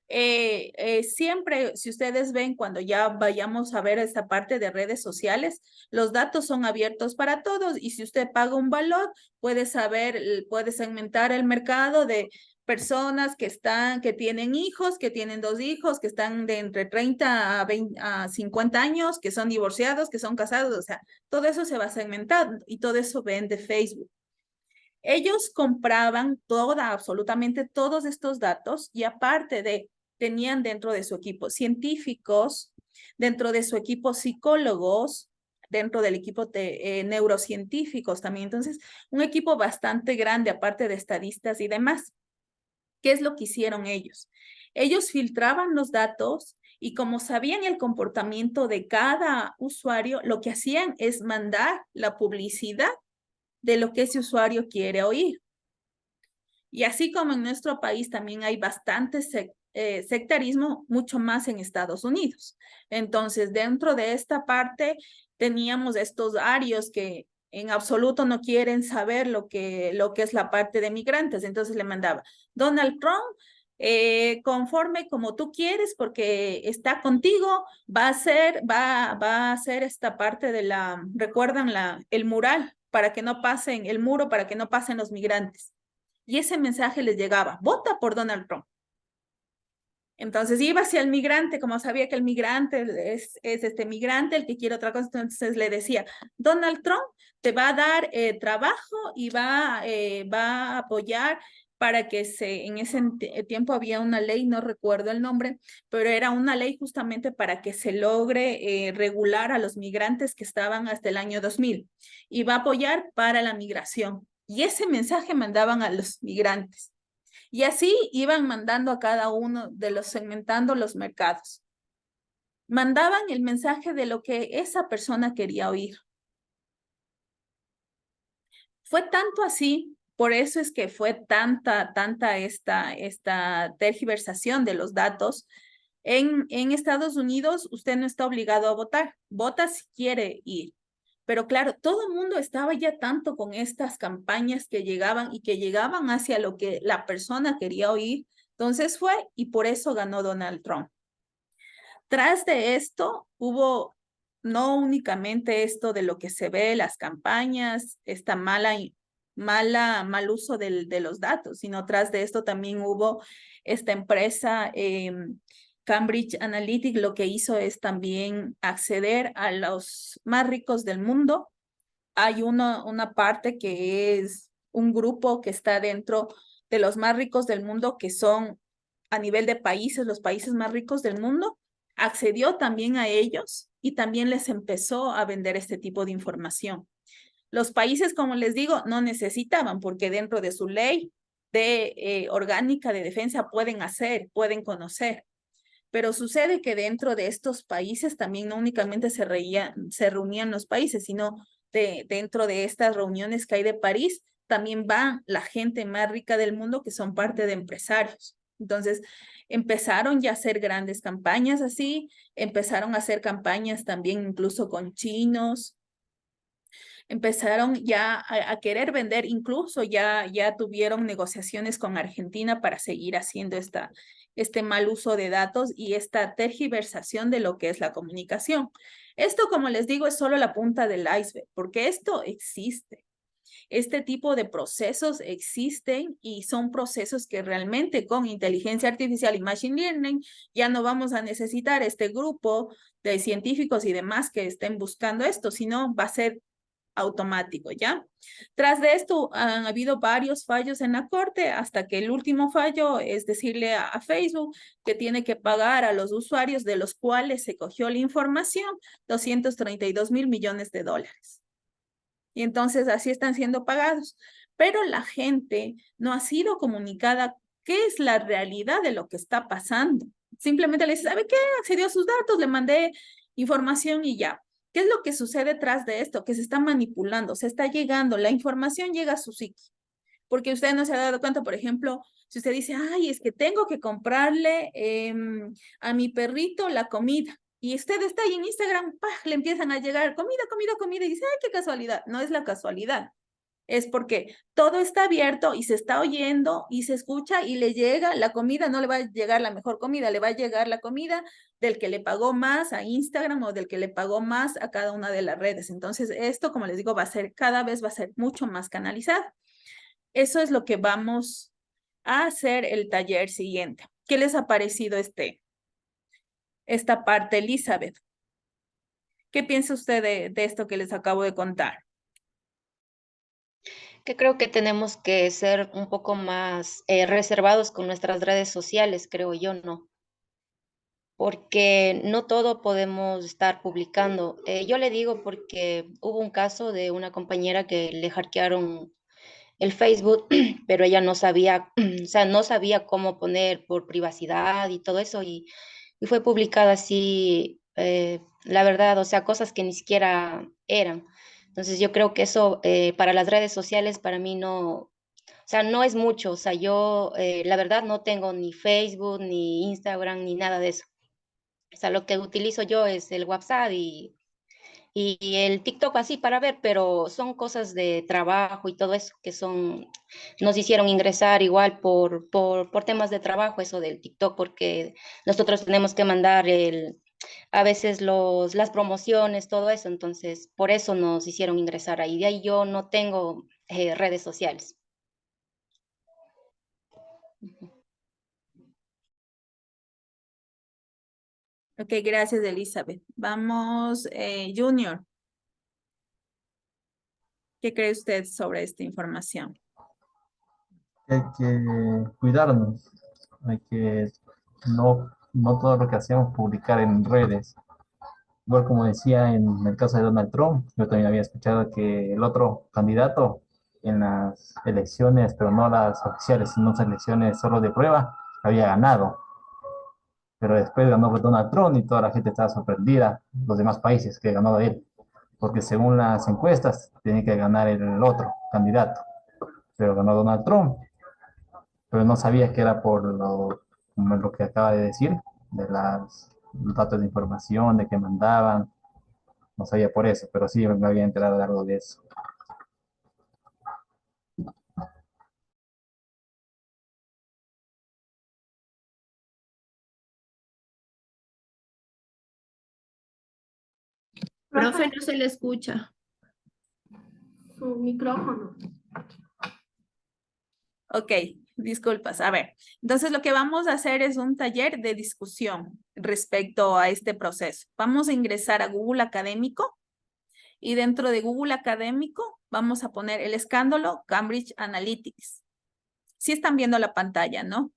Siempre, si ustedes ven, cuando ya vayamos a ver esta parte de redes sociales, los datos son abiertos para todos, y si usted paga un valor, puede segmentar el mercado de personas que tienen hijos, que tienen 2 hijos, que están de entre 30 a 50 años, que son divorciados, que son casados, o sea, todo eso se va segmentando y todo eso vende Facebook. Ellos compraban absolutamente todos estos datos, y aparte tenían dentro de su equipo científicos, dentro de su equipo psicólogos, dentro del equipo de neurocientíficos también. Entonces, un equipo bastante grande, aparte de estadistas y demás. ¿Qué es lo que hicieron ellos? Ellos filtraban los datos, y como sabían el comportamiento de cada usuario, lo que hacían es mandar la publicidad de lo que ese usuario quiere oír. Y así como en nuestro país también hay bastante sectarismo, mucho más en Estados Unidos. Entonces, dentro de esta parte teníamos estos arios que en absoluto no quieren saber lo que es la parte de migrantes. Entonces le mandaba, Donald Trump, conforme como tú quieres, porque está contigo, va a hacer esta parte de recuerdan el mural, para que no pasen, el muro para que no pasen los migrantes. Y ese mensaje les llegaba, vota por Donald Trump. Entonces iba hacia el migrante, como sabía que el migrante es este migrante el que quiere otra cosa, entonces le decía, Donald Trump te va a dar trabajo y va a apoyar para que en ese tiempo había una ley, no recuerdo el nombre, pero era una ley justamente para que se logre regular a los migrantes que estaban hasta el año 2000 y va a apoyar para la migración. Y ese mensaje mandaban a los migrantes. Y así iban mandando a cada uno de los, segmentando los mercados. Mandaban el mensaje de lo que esa persona quería oír. Fue tanto así, por eso es que fue tanta esta tergiversación de los datos. En Estados Unidos, usted no está obligado a votar. Vota si quiere ir. Pero claro, todo el mundo estaba ya tanto con estas campañas que llegaban y que llegaban hacia lo que la persona quería oír. Entonces fue y por eso ganó Donald Trump. Tras de esto hubo no únicamente esto de lo que se ve, las campañas, esta mal uso de los datos, sino tras de esto también hubo esta empresa Cambridge Analytica, lo que hizo es también acceder a los más ricos del mundo. Hay una parte que es un grupo que está dentro de los más ricos del mundo, que son a nivel de países, los países más ricos del mundo, accedió también a ellos y también les empezó a vender este tipo de información. Los países, como les digo, no necesitaban porque dentro de su ley orgánica de defensa pueden conocer. Pero sucede que dentro de estos países también no únicamente se reunían los países, sino dentro de estas reuniones que hay de París, también va la gente más rica del mundo que son parte de empresarios. Entonces, empezaron ya a hacer grandes campañas así, empezaron a hacer campañas también incluso con chinos, empezaron ya a querer vender, incluso ya tuvieron negociaciones con Argentina para seguir haciendo este mal uso de datos y esta tergiversación de lo que es la comunicación. Esto, como les digo, es solo la punta del iceberg, porque esto existe. Este tipo de procesos existen y son procesos que realmente con inteligencia artificial y machine learning ya no vamos a necesitar este grupo de científicos y demás que estén buscando esto, sino va a ser automático, ¿ya? Tras de esto, han habido varios fallos en la corte, hasta que el último fallo es decirle a Facebook que tiene que pagar a los usuarios de los cuales se cogió la información 232 mil millones de dólares. Y entonces así están siendo pagados. Pero la gente no ha sido comunicada qué es la realidad de lo que está pasando. Simplemente le dice, ¿sabe qué? Accedió a sus datos, le mandé información y ya. ¿Qué es lo que sucede detrás de esto? Que se está manipulando, se está llegando, la información llega a su psique. Porque usted no se ha dado cuenta, por ejemplo, si usted dice, ay, es que tengo que comprarle a mi perrito la comida. Y usted está ahí en Instagram, ¡pah! Le empiezan a llegar comida, y dice, ay, qué casualidad. No es la casualidad. Es porque todo está abierto y se está oyendo y se escucha y le llega la comida, no le va a llegar la mejor comida, le va a llegar la comida del que le pagó más a Instagram o del que le pagó más a cada una de las redes. Entonces, esto, como les digo, cada vez va a ser mucho más canalizado. Eso es lo que vamos a hacer el taller siguiente. ¿Qué les ha parecido esta parte, Elizabeth? ¿Qué piensa usted de esto que les acabo de contar? Que creo que tenemos que ser un poco más reservados con nuestras redes sociales, creo yo, ¿no? Porque no todo podemos estar publicando. Yo le digo porque hubo un caso de una compañera que le hackearon el Facebook, pero ella no sabía, o sea, no sabía cómo poner por privacidad y todo eso, y fue publicada así, la verdad, o sea, cosas que ni siquiera eran. Entonces yo creo que eso para las redes sociales para mí no, o sea, no es mucho. O sea, yo la verdad no tengo ni Facebook, ni Instagram, ni nada de eso. O sea, lo que utilizo yo es el WhatsApp y el TikTok así para ver, pero son cosas de trabajo y todo eso que son, nos hicieron ingresar igual por temas de trabajo, eso del TikTok, porque nosotros tenemos que mandar a veces las promociones, todo eso, entonces por eso nos hicieron ingresar ahí. De ahí yo no tengo redes sociales. Ok, gracias, Elizabeth. Vamos, Junior. ¿Qué cree usted sobre esta información? Hay que cuidarnos, hay que no todo lo que hacemos publicar en redes. Igual como decía en el caso de Donald Trump, yo también había escuchado que el otro candidato en las elecciones, pero no las oficiales, sino las elecciones solo de prueba, había ganado. Pero después ganó Donald Trump y toda la gente estaba sorprendida, los demás países que ganó él, porque según las encuestas tenía que ganar el otro candidato, pero ganó Donald Trump, pero no sabía que era por como lo que acaba de decir, de los datos de información, de que mandaban, no sabía por eso, pero sí me había enterado de algo de eso. Profe, no se le escucha. Su micrófono. Ok, disculpas. A ver, entonces lo que vamos a hacer es un taller de discusión respecto a este proceso. Vamos a ingresar a Google Académico y dentro de Google Académico vamos a poner el escándalo Cambridge Analytics. Sí están viendo la pantalla, ¿no?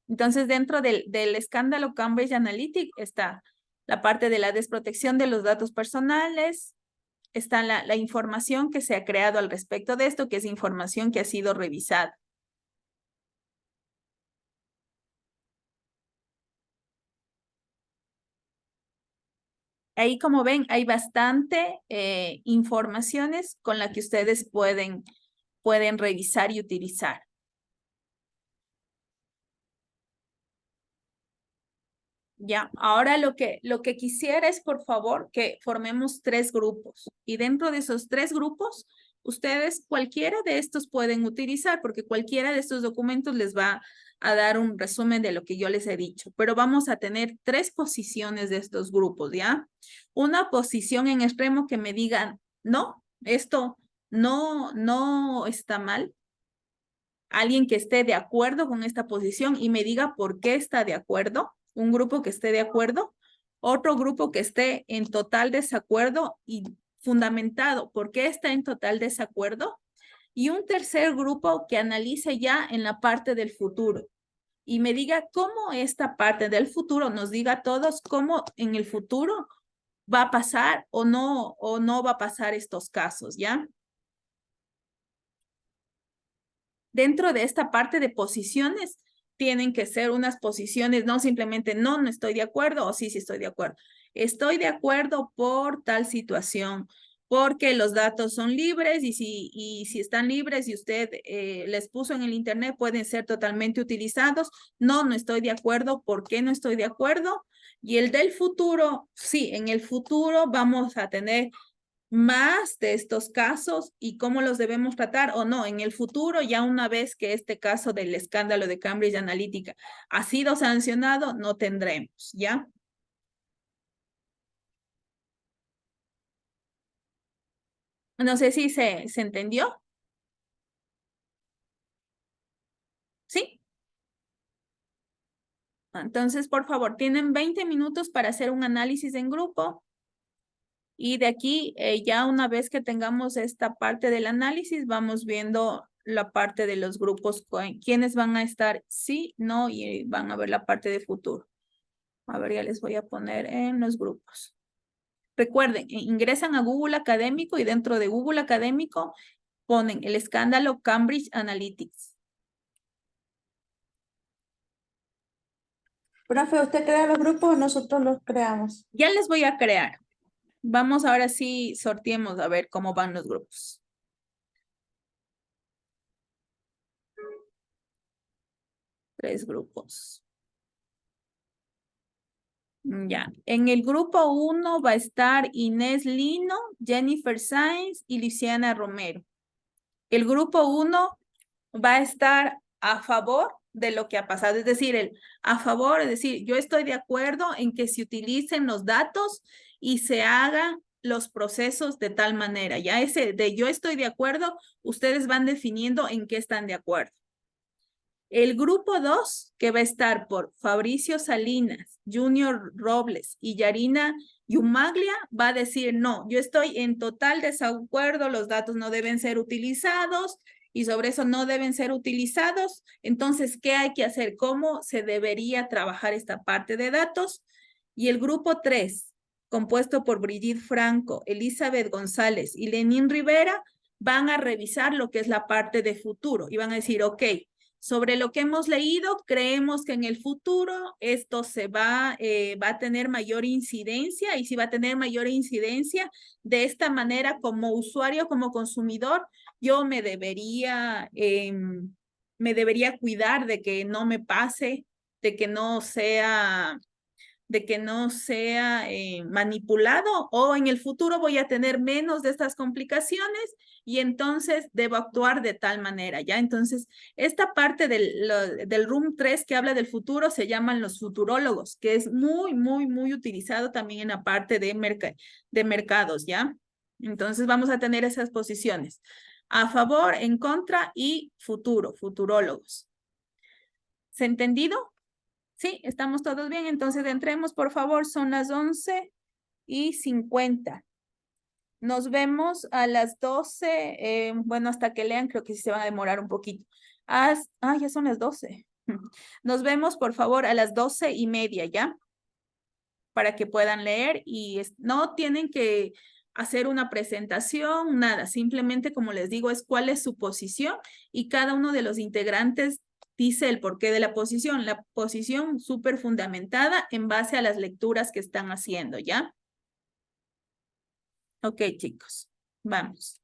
Entonces dentro del escándalo Cambridge Analytics está la parte de la desprotección de los datos personales, está la información que se ha creado al respecto de esto, que es información que ha sido revisada. Ahí, como ven, hay bastante informaciones con la que ustedes pueden revisar y utilizar. Ya, ahora lo que quisiera es, por favor, que formemos 3 grupos. Y dentro de esos 3 grupos, ustedes cualquiera de estos pueden utilizar, porque cualquiera de estos documentos les va a dar un resumen de lo que yo les he dicho. Pero vamos a tener 3 posiciones de estos grupos, ¿ya? Una posición en extremo que me digan, no, esto no está mal. Alguien que esté de acuerdo con esta posición y me diga por qué está de acuerdo. Un grupo que esté de acuerdo. Otro grupo que esté en total desacuerdo y fundamentado por qué está en total desacuerdo. Y un tercer grupo que analice ya en la parte del futuro y me diga cómo esta parte del futuro, nos diga a todos cómo en el futuro va a pasar o no va a pasar estos casos, ¿ya? Dentro de esta parte de posiciones, tienen que ser unas posiciones, no simplemente no estoy de acuerdo o sí estoy de acuerdo. Estoy de acuerdo por tal situación, porque los datos son libres y si están libres y usted les puso en el internet, pueden ser totalmente utilizados. No estoy de acuerdo. ¿Por qué no estoy de acuerdo? Y el del futuro, sí, en el futuro vamos a tener más de estos casos y cómo los debemos tratar o no en el futuro, ya una vez que este caso del escándalo de Cambridge Analytica ha sido sancionado, no tendremos, ¿ya? No sé si se entendió. ¿Sí? Entonces, por favor, tienen 20 minutos para hacer un análisis en grupo. Y de aquí, ya una vez que tengamos esta parte del análisis, vamos viendo la parte de los grupos, quiénes van a estar sí, no, y van a ver la parte de futuro. A ver, ya les voy a poner en los grupos. Recuerden, ingresan a Google Académico y dentro de Google Académico ponen el escándalo Cambridge Analytics. Profe, ¿usted crea los grupos o nosotros los creamos? Ya les voy a crear. Vamos ahora sí, sorteemos a ver cómo van los grupos. 3 grupos. Ya, en el grupo 1 va a estar Inés Lino, Jennifer Sáenz y Luciana Romero. El grupo 1 va a estar a favor de lo que ha pasado, es decir, el a favor, es decir, yo estoy de acuerdo en que se utilicen los datos y se hagan los procesos de tal manera. Ya ese de yo estoy de acuerdo, ustedes van definiendo en qué están de acuerdo. El grupo 2, que va a estar por Fabricio Salinas, Junior Robles y Yarina Yumaglia, va a decir, no, yo estoy en total desacuerdo, los datos no deben ser utilizados y sobre eso no deben ser utilizados. Entonces, ¿qué hay que hacer? ¿Cómo se debería trabajar esta parte de datos? Y el grupo 3, compuesto por Brigitte Franco, Elizabeth González y Lenín Rivera, van a revisar lo que es la parte de futuro y van a decir, ok, sobre lo que hemos leído, creemos que en el futuro esto va a tener mayor incidencia y si va a tener mayor incidencia, de esta manera como usuario, como consumidor, yo me debería cuidar de que no me pase, de que no sea manipulado o en el futuro voy a tener menos de estas complicaciones y entonces debo actuar de tal manera, ¿ya? Entonces, esta parte del Room 3 que habla del futuro se llaman los futurólogos, que es muy, muy, muy utilizado también en la parte de mercados, ¿ya? Entonces, vamos a tener esas posiciones. A favor, en contra y futurólogos. ¿Se ha entendido? Sí, estamos todos bien. Entonces, entremos, por favor. Son las 11:50. Nos vemos a las 12. Bueno, hasta que lean, creo que sí se van a demorar un poquito. Ya son las 12. Nos vemos, por favor, a las 12:30, ¿ya? Para que puedan leer y no tienen que hacer una presentación, nada. Simplemente, como les digo, es cuál es su posición y cada uno de los integrantes dice el porqué de la posición súper fundamentada en base a las lecturas que están haciendo, ¿ya? Ok, chicos, vamos.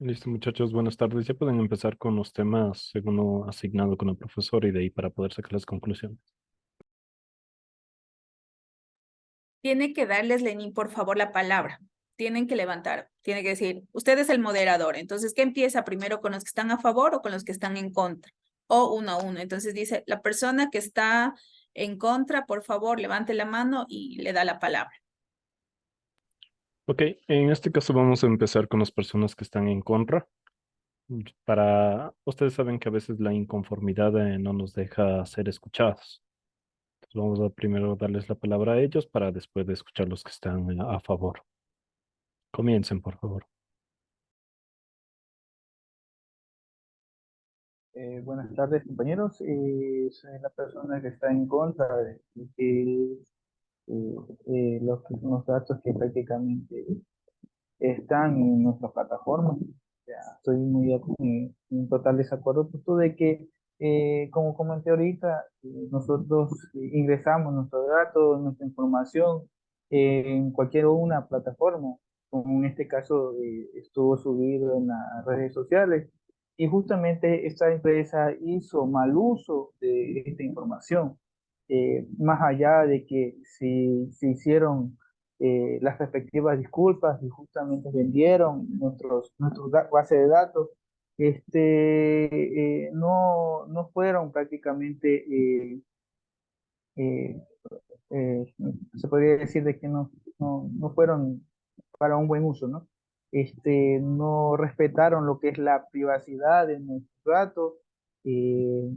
Listo, muchachos, buenas tardes. Ya pueden empezar con los temas según lo asignado con el profesor y de ahí para poder sacar las conclusiones. Tiene que darles, Lenín, por favor, la palabra. Tienen que levantar, tiene que decir, usted es el moderador. Entonces, ¿qué empieza primero con los que están a favor o con los que están en contra? O 1-1. Entonces dice, la persona que está en contra, por favor, levante la mano y le da la palabra. Ok, en este caso vamos a empezar con las personas que están en contra. Ustedes saben que a veces la inconformidad no nos deja ser escuchados. Entonces vamos a primero darles la palabra a ellos para después de escuchar los que están a favor. Comiencen, por favor. Buenas tardes, compañeros. Soy la persona que está en contra de que los datos que prácticamente están en nuestra plataforma. Ya, estoy muy en total desacuerdo puesto de que, como comenté ahorita, nosotros ingresamos nuestros datos, nuestra información en cualquier una plataforma, como en este caso estuvo subido en las redes sociales, y justamente esta empresa hizo mal uso de esta información, más allá de que si se hicieron las respectivas disculpas y justamente vendieron nuestros bases de datos, no fueron prácticamente, eh, eh, se podría decir de que no fueron para un buen uso, ¿no? No respetaron lo que es la privacidad de nuestros datos eh,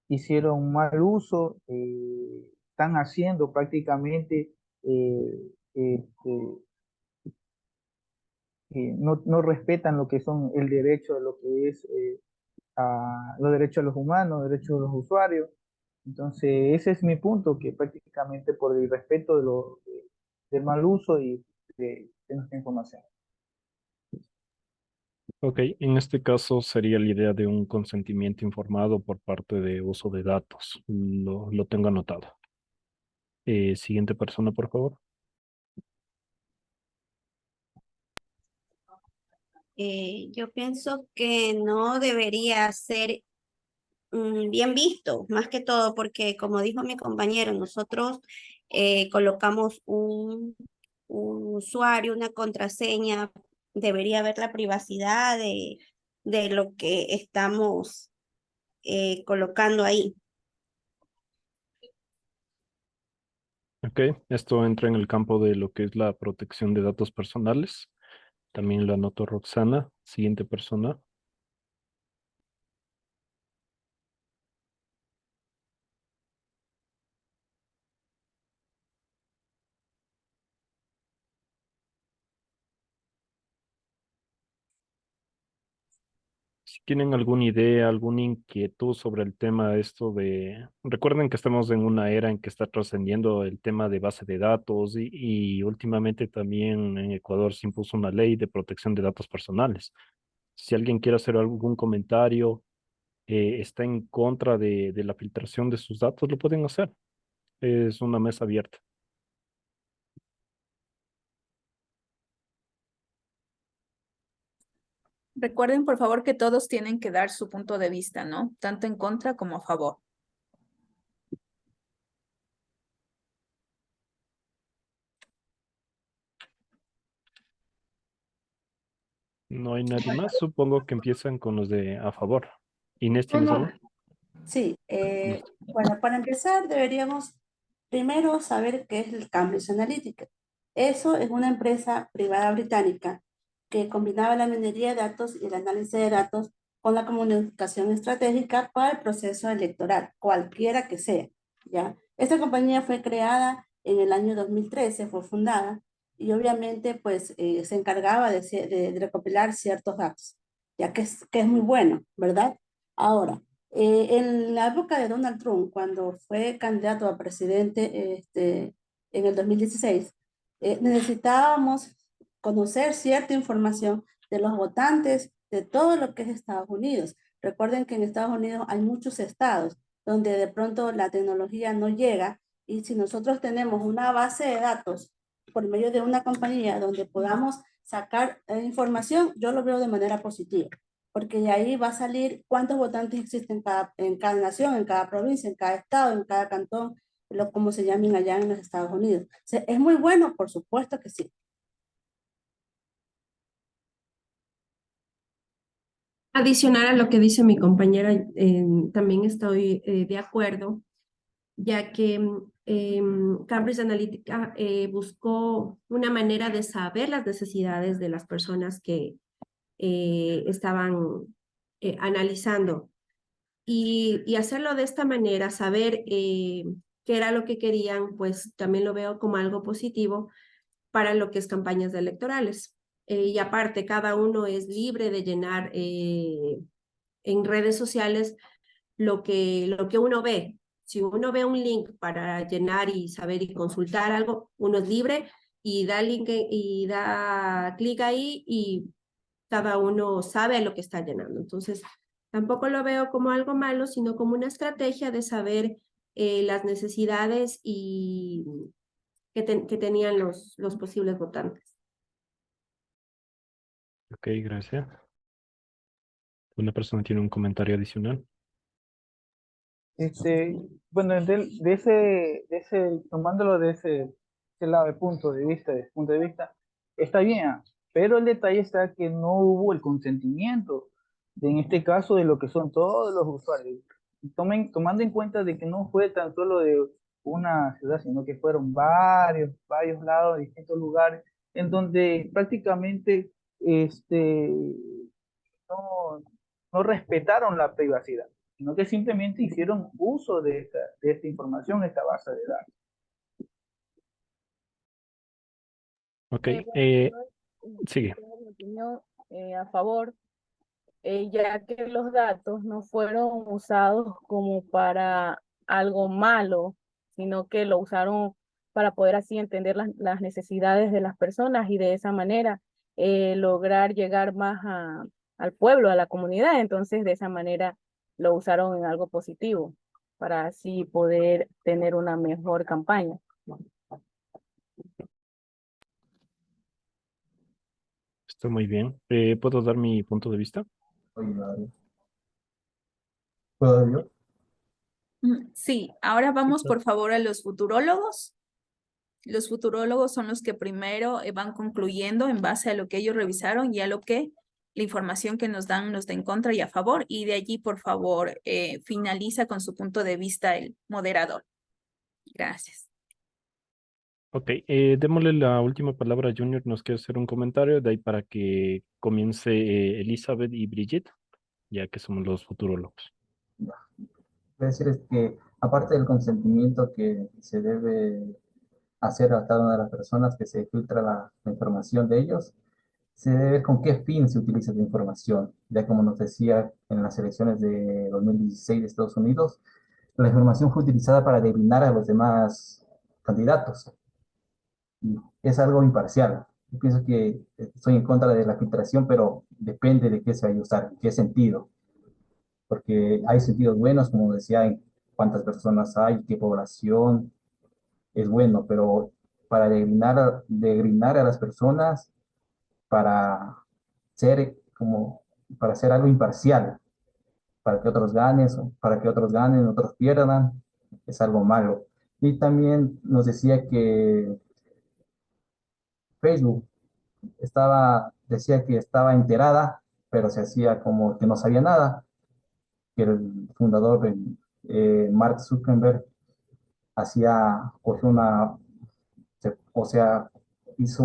hicieron mal uso, están haciendo prácticamente, este, no respetan lo que son el derecho de lo que es los derechos de los humanos, los derechos de los usuarios. Entonces, ese es mi punto, que prácticamente por el respeto del mal uso y de nuestra información. Ok, en este caso sería la idea de un consentimiento informado por parte de uso de datos. Lo tengo anotado. Siguiente persona, por favor. Yo pienso que no debería ser bien visto, más que todo porque, como dijo mi compañero, nosotros colocamos un usuario, una contraseña, debería haber la privacidad de lo que estamos colocando ahí. Ok, esto entra en el campo de lo que es la protección de datos personales. También lo anotó Roxana. Siguiente persona. Si tienen alguna idea, alguna inquietud sobre el tema de esto de... Recuerden que estamos en una era en que está trascendiendo el tema de base de datos y últimamente también en Ecuador se impuso una ley de protección de datos personales. Si alguien quiere hacer algún comentario, está en contra de la filtración de sus datos, lo pueden hacer. Es una mesa abierta. Recuerden, por favor, que todos tienen que dar su punto de vista, ¿no? Tanto en contra como a favor. No hay nadie más. Supongo que empiezan con los de a favor. Inés, ¿tienes Bueno, algo? sí, Listo. bueno, para empezar deberíamos primero saber qué es el Cambridge Analytica. Eso es una empresa privada británica que combinaba la minería de datos y el análisis de datos con la comunicación estratégica para el proceso electoral, cualquiera que sea, ¿ya? Esta compañía fue creada en el año 2013, fue fundada, y obviamente pues se encargaba de recopilar ciertos datos, ya que es muy bueno, ¿verdad? Ahora, en la época de Donald Trump, cuando fue candidato a presidente en el 2016, necesitábamos conocer cierta información de los votantes de todo lo que es Estados Unidos. Recuerden que en Estados Unidos hay muchos estados donde de pronto la tecnología no llega, y si nosotros tenemos una base de datos por medio de una compañía donde podamos sacar información, yo lo veo de manera positiva, porque de ahí va a salir cuántos votantes existen en cada nación, en cada provincia, en cada estado, en cada cantón, como se llamen allá en los Estados Unidos. O sea, es muy bueno, por supuesto que sí. Adicional a lo que dice mi compañera, también estoy de acuerdo, ya que Cambridge Analytica buscó una manera de saber las necesidades de las personas que estaban analizando y hacerlo de esta manera, saber qué era lo que querían, pues también lo veo como algo positivo para lo que es campañas electorales. Y aparte, cada uno es libre de llenar en redes sociales lo que uno ve. Si uno ve un link para llenar y saber y consultar algo, uno es libre y da link y da clic ahí y cada uno sabe lo que está llenando. Entonces, tampoco lo veo como algo malo, sino como una estrategia de saber las necesidades y que tenían los posibles votantes. Ok, gracias. ¿Una persona tiene un comentario adicional? Bueno, tomándolo ese lado de punto de vista, está bien, pero el detalle está que no hubo el consentimiento, en este caso, de lo que son todos los usuarios. Tomando en cuenta de que no fue tan solo de una ciudad, sino que fueron varios lados, distintos lugares, en donde prácticamente no, no respetaron la privacidad. sino que simplemente hicieron uso de esta información, esta base de datos. Ok, Bueno, yo sigue. tengo mi opinión a favor, ya que los datos no fueron usados como para algo malo, sino que lo usaron para poder así entender las necesidades de las personas y de esa manera lograr llegar más al pueblo, a la comunidad. Entonces, de esa manera lo usaron en algo positivo para así poder tener una mejor campaña. Está muy bien. ¿Puedo dar mi punto de vista? Oye, madre. ¿Puedo yo? Sí, ahora Sí, vamos claro. por favor a los futurólogos. Los futurólogos son los que primero van concluyendo en base a lo que ellos revisaron y a lo que la información que nos dan en contra y a favor. Y de allí, por favor, finaliza con su punto de vista el moderador. Gracias. Ok, démosle la última palabra a Junior. Nos quiere hacer un comentario de ahí para que comience Elizabeth y Brigitte, ya que somos los futurólogos. Voy a decir es que, aparte del consentimiento que se debe hacer a cada una de las personas que se filtra la información de ellos, se debe ver con qué fin se utiliza la información. Ya como nos decía en las elecciones de 2016 de Estados Unidos, la información fue utilizada para debilitar a los demás candidatos. Y es algo imparcial. Yo pienso que estoy en contra de la filtración, pero depende de qué se vaya a usar, en qué sentido. Porque hay sentidos buenos, como decía, en cuántas personas hay, qué población, es bueno, pero para degrinar a las personas, para ser como, para hacer algo imparcial, para que otros ganen, para que otros ganen, otros pierdan, es algo malo. Y también nos decía que Facebook decía que estaba enterada, pero se hacía como que no sabía nada, que el fundador, Mark Zuckerberg, cogió o sea, hizo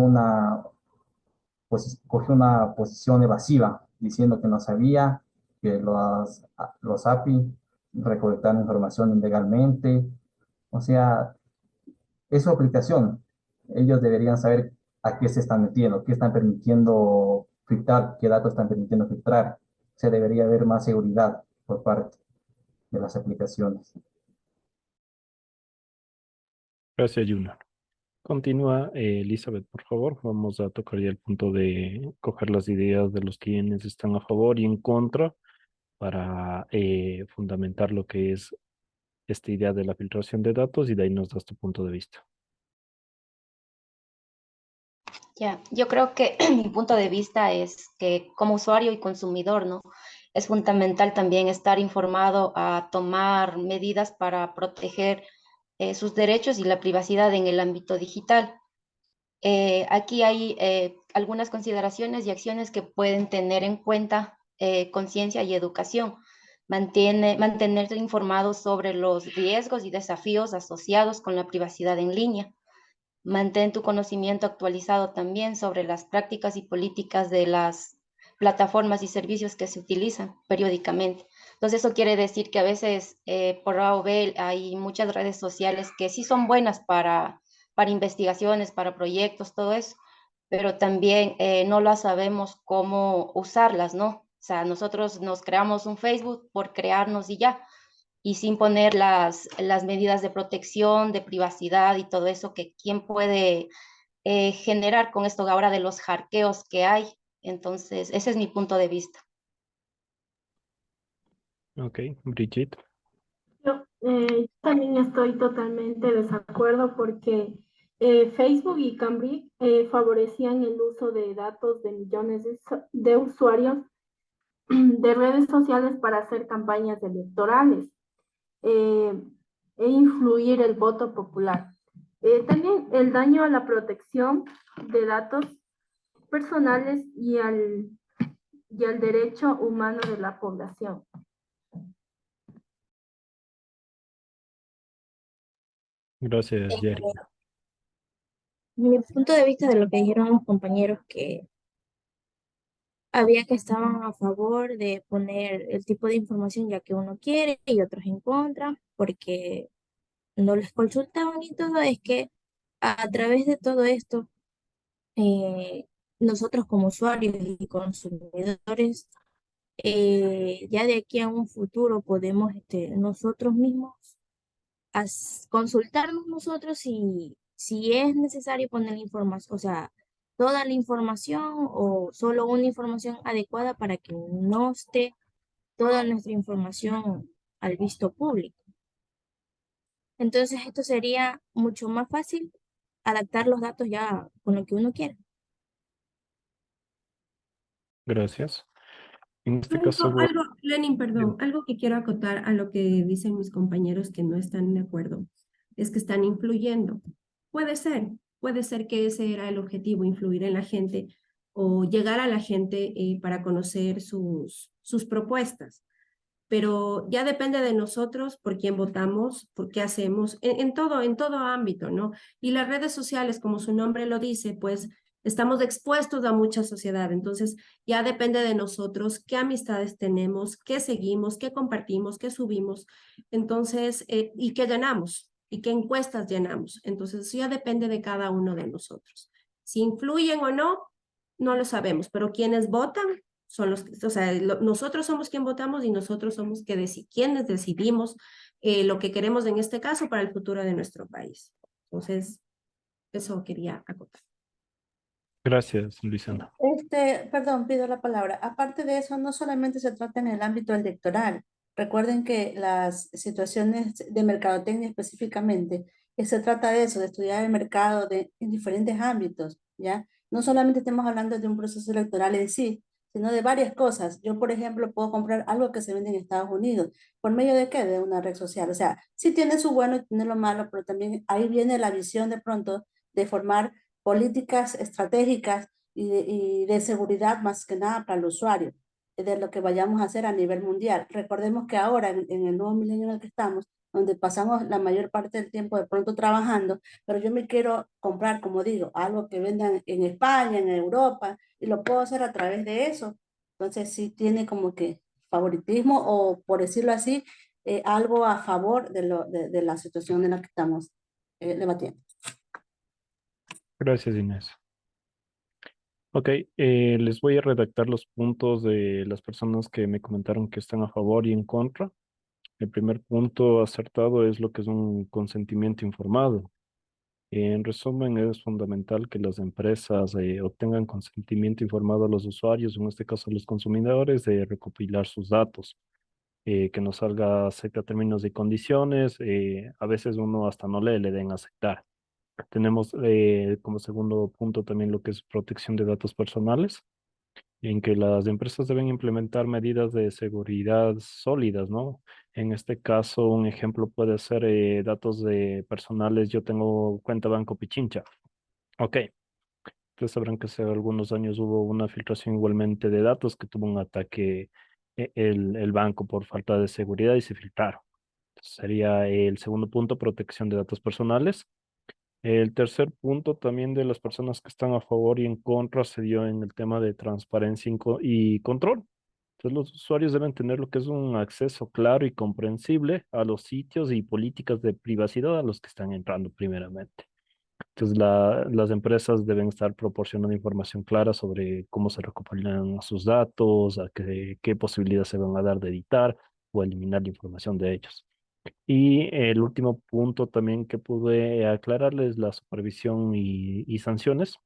cogió una posición evasiva, diciendo que no sabía, que los API recolectaron información ilegalmente. O sea, es su aplicación. Ellos deberían saber a qué se están metiendo, qué están permitiendo filtrar, qué datos están permitiendo filtrar. Se debería haber más seguridad por parte de las aplicaciones. Gracias, Junior. Continúa, Elizabeth, por favor. Vamos a tocar ya el punto de coger las ideas de los quienes están a favor y en contra para fundamentar lo que es esta idea de la filtración de datos y de ahí nos das tu punto de vista. Ya, yo creo que mi punto de vista es que como usuario y consumidor, ¿no? Es fundamental también estar informado a tomar medidas para proteger sus derechos y la privacidad en el ámbito digital. Aquí hay algunas consideraciones y acciones que pueden tener en cuenta conciencia y educación. Mantenerse informado sobre los riesgos y desafíos asociados con la privacidad en línea. Mantén tu conocimiento actualizado también sobre las prácticas y políticas de las plataformas y servicios que se utilizan periódicamente. Entonces, eso quiere decir que a veces por A o B hay muchas redes sociales que sí son buenas para investigaciones, para proyectos, todo eso, pero también no las sabemos cómo usarlas, ¿no? O sea, nosotros nos creamos un Facebook por crearnos y ya, y sin poner las medidas de protección, de privacidad y todo eso que quién puede generar con esto ahora de los hackeos que hay. Entonces, ese es mi punto de vista. Ok, Brigitte. Yo también estoy totalmente de desacuerdo porque Facebook y Cambridge favorecían el uso de datos de millones de usuarios de redes sociales para hacer campañas electorales eh, e influir el voto popular. También el daño a la protección de datos personales y al derecho humano de la población. Gracias, Jerry. Mi punto de vista de lo que dijeron los compañeros, que había que estaban a favor de poner el tipo de información ya que uno quiere y otros en contra, porque no les consultaban y todo. Es que a través de todo esto, eh, nosotros como usuarios y consumidores, ya de aquí a un futuro podemos nosotros mismos consultarnos nosotros si es necesario poner la información, o sea, toda la información o solo una información adecuada para que no esté toda nuestra información al visto público. Entonces, esto sería mucho más fácil adaptar los datos ya con lo que uno quiera. Gracias. En este caso, Algo, Lenin, perdón, algo que quiero acotar a lo que dicen mis compañeros que no están de acuerdo, es que están influyendo. Puede ser que ese era el objetivo, influir en la gente o llegar a la gente para conocer sus propuestas, pero ya depende de nosotros por quién votamos, por qué hacemos, en todo ámbito, ¿no? Y las redes sociales, como su nombre lo dice, pues estamos expuestos a mucha sociedad, entonces ya depende de nosotros qué amistades tenemos, qué seguimos, qué compartimos, qué subimos, entonces, y qué llenamos, y qué encuestas llenamos. Entonces, eso ya depende de cada uno de nosotros. Si influyen o no, no lo sabemos, pero quienes votan son los, o sea, nosotros somos quien votamos y nosotros somos quienes decidimos lo que queremos en este caso para el futuro de nuestro país. Entonces, eso quería acotar. gracias, Luisana. Perdón, pido la palabra. Aparte de eso, no solamente se trata en el ámbito electoral. Recuerden que las situaciones de mercadotecnia específicamente, se trata de eso, de estudiar el mercado en diferentes ámbitos, ¿ya? No solamente estamos hablando de un proceso electoral en sí, sino de varias cosas. Yo, por ejemplo, puedo comprar algo que se vende en Estados Unidos. ¿Por medio de qué? De una red social. O sea, sí tiene su bueno y tiene lo malo, pero también ahí viene la visión de pronto de formar políticas estratégicas y de seguridad más que nada para el usuario, de lo que vayamos a hacer a nivel mundial. Recordemos que ahora, en el nuevo milenio en el que estamos, donde pasamos la mayor parte del tiempo de pronto trabajando, pero yo me quiero comprar, como digo, algo que vendan en España, en Europa, y lo puedo hacer a través de eso. Entonces sí tiene como que favoritismo o, por decirlo así, algo a favor de la situación en la que estamos debatiendo. Gracias, Inés. Ok, les voy a redactar los puntos de las personas que me comentaron que están a favor y en contra. El primer punto acertado es lo que es un consentimiento informado. En resumen, es fundamental que las empresas obtengan consentimiento informado a los usuarios, en este caso a los consumidores, de recopilar sus datos, que nos salga acerca de términos y condiciones. A veces uno hasta no lee, le den a aceptar. Tenemos como segundo punto también lo que es protección de datos personales, en que las empresas deben implementar medidas de seguridad sólidas, ¿no? En este caso, un ejemplo puede ser datos de personales. Yo tengo cuenta Banco Pichincha. Ok, ustedes sabrán que hace algunos años hubo una filtración igualmente de datos que tuvo un ataque el banco por falta de seguridad y se filtraron. Sería el segundo punto, protección de datos personales. El tercer punto también de las personas que están a favor y en contra se dio en el tema de transparencia y control. Entonces los usuarios deben tener lo que es un acceso claro y comprensible a los sitios y políticas de privacidad a los que están entrando primeramente. Entonces las empresas deben estar proporcionando información clara sobre cómo se recopilan sus datos, qué posibilidades se van a dar de editar o eliminar la información de ellos. Y el último punto también que pude aclararles, la supervisión y sanciones,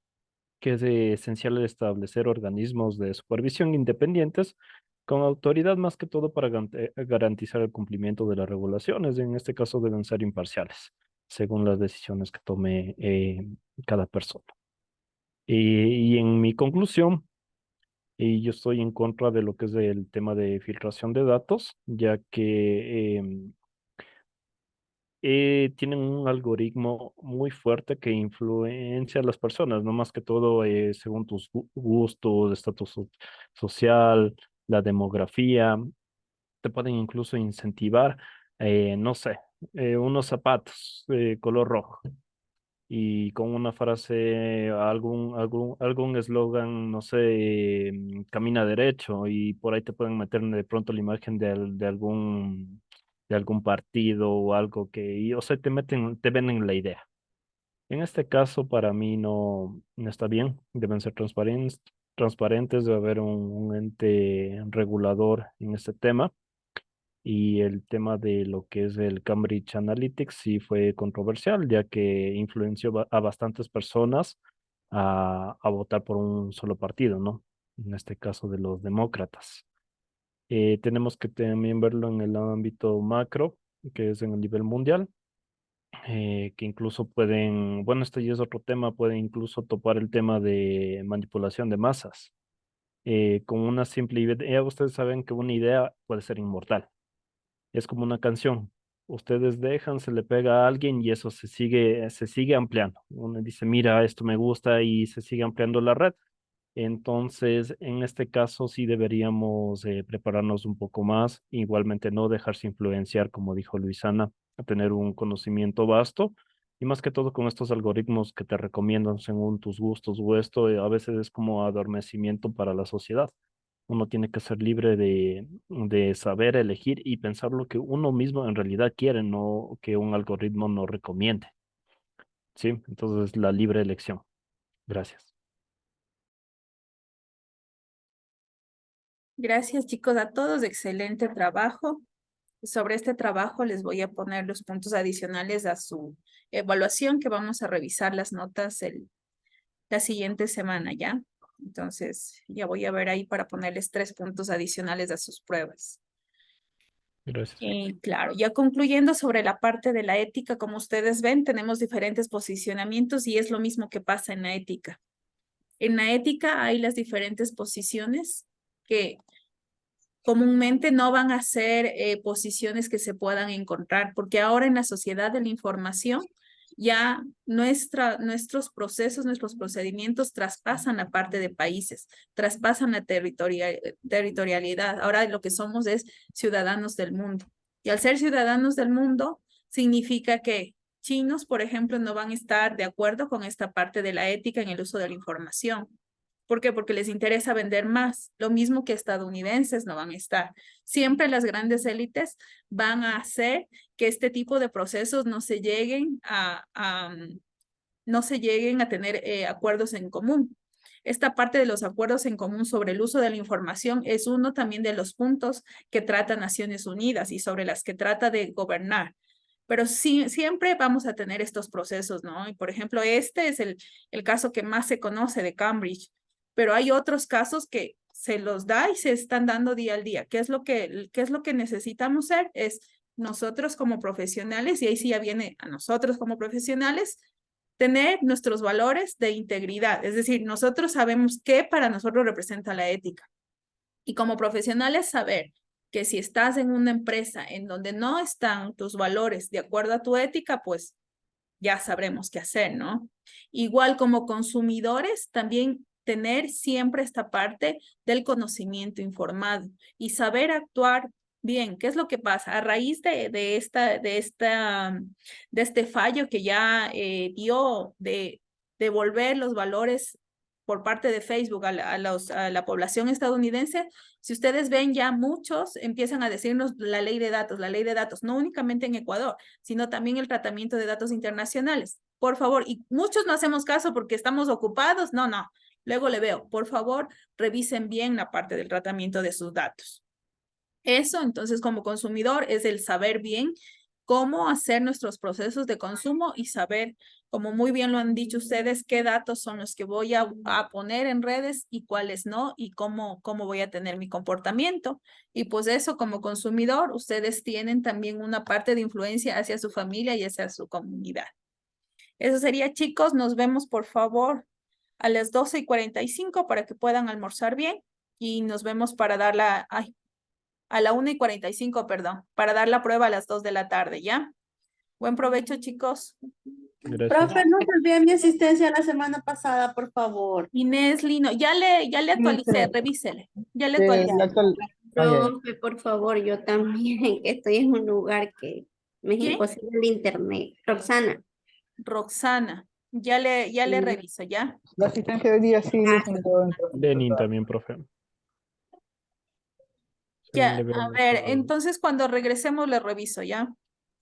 que es esencial establecer organismos de supervisión independientes con autoridad más que todo para garantizar el cumplimiento de las regulaciones. En este caso deben ser imparciales, según las decisiones que tome cada persona. Y en mi conclusión, yo estoy en contra de lo que es el tema de filtración de datos, ya que tienen un algoritmo muy fuerte que influencia a las personas, no más que todo según tus gustos, estatus social, la demografía. Te pueden incluso incentivar, no sé, unos zapatos color rojo. y con una frase, algún eslogan, no sé, camina derecho, y por ahí te pueden meter de pronto la imagen de algún partido o algo o sea, te venden la idea. En este caso, para mí no está bien. Deben ser transparentes, debe haber un ente regulador en este tema. Y el tema de lo que es el Cambridge Analytics sí fue controversial, ya que influenció a bastantes personas a votar por un solo partido, ¿no? En este caso de los demócratas. Tenemos que también verlo en el ámbito macro, que es en el nivel mundial, que incluso pueden, bueno, este ya es otro tema, pueden incluso topar el tema de manipulación de masas. Con una simple idea, ustedes saben que una idea puede ser inmortal. Es como una canción. Ustedes dejan, se le pega a alguien y eso se sigue ampliando. Uno dice, mira, esto me gusta y se sigue ampliando la red. Entonces, en este caso sí deberíamos prepararnos un poco más, igualmente no dejarse influenciar, como dijo Luisana, a tener un conocimiento vasto y más que todo con estos algoritmos que te recomiendan según tus gustos o esto, a veces es como adormecimiento para la sociedad. Uno tiene que ser libre de saber elegir y pensar lo que uno mismo en realidad quiere, no que un algoritmo nos recomiende. ¿Sí? Entonces, la libre elección. Gracias. Gracias, chicos, a todos. Excelente trabajo. Sobre este trabajo les voy a poner los puntos adicionales a su evaluación, que vamos a revisar las notas la siguiente semana, ¿ya? Entonces, ya voy a ver ahí para ponerles 3 puntos adicionales a sus pruebas. Gracias. Claro, ya concluyendo sobre la parte de la ética, como ustedes ven, tenemos diferentes posicionamientos y es lo mismo que pasa en la ética. En la ética hay las diferentes posiciones que comúnmente no van a ser posiciones que se puedan encontrar, porque ahora en la sociedad de la información ya nuestros procesos, nuestros procedimientos traspasan la parte de países, traspasan la territorialidad. Ahora lo que somos es ciudadanos del mundo. Y al ser ciudadanos del mundo, significa que chinos, por ejemplo, no van a estar de acuerdo con esta parte de la ética en el uso de la información. ¿Por qué? Porque les interesa vender más, lo mismo que estadounidenses no van a estar. Siempre las grandes élites van a hacer que este tipo de procesos no se lleguen no se lleguen a tener acuerdos en común. Esta parte de los acuerdos en común sobre el uso de la información es uno también de los puntos que trata Naciones Unidas y sobre las que trata de gobernar. Pero sí, siempre vamos a tener estos procesos, ¿no? Y por ejemplo, este es el caso que más se conoce de Cambridge, pero hay otros casos que se los da y se están dando día al día. ¿Qué es lo que necesitamos hacer? Es nosotros como profesionales, y ahí sí ya viene a nosotros como profesionales, tener nuestros valores de integridad. Es decir, nosotros sabemos qué para nosotros representa la ética. Y como profesionales saber que si estás en una empresa en donde no están tus valores de acuerdo a tu ética, pues ya sabremos qué hacer, ¿no? Igual como consumidores, también tener siempre esta parte del conocimiento informado y saber actuar bien. ¿Qué es lo que pasa? A raíz de este fallo que ya dio de devolver los valores por parte de Facebook a la población estadounidense, si ustedes ven ya muchos empiezan a decirnos la ley de datos, no únicamente en Ecuador, sino también el tratamiento de datos internacionales. Por favor, y muchos no hacemos caso porque estamos ocupados, no. Luego le veo, por favor, revisen bien la parte del tratamiento de sus datos. Eso, entonces, como consumidor, es el saber bien cómo hacer nuestros procesos de consumo y saber, como muy bien lo han dicho ustedes, qué datos son los que voy a poner en redes y cuáles no, y cómo voy a tener mi comportamiento. Y pues eso, como consumidor, ustedes tienen también una parte de influencia hacia su familia y hacia su comunidad. Eso sería, chicos. Nos vemos, por favor, a las 12:45 para que puedan almorzar bien. Y nos vemos para dar a la 1:45, perdón, para dar la prueba a las 2 de la tarde, ¿ya? Buen provecho, chicos. Gracias. Profe, no se olvide mi asistencia la semana pasada, por favor. Inés Lino, ya le actualicé, revísele. Ya le Eh, actualicé. la actual- Profe, por favor, yo también, que estoy en un lugar que me es ¿Quién? imposible el internet. Roxana. Roxana. Ya le Sí. reviso, ¿ya? La asistencia de día sí Gracias. entró dentro. Lenin también, profe. Ya, Le veo a el ver, estado. entonces cuando regresemos le reviso, ¿ya?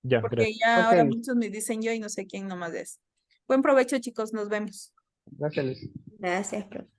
Ya, Porque gracias. ya Ok, ahora muchos me dicen yo y no sé quién nomás es. Buen provecho, chicos, nos vemos. gracias, Liz. Gracias, profe.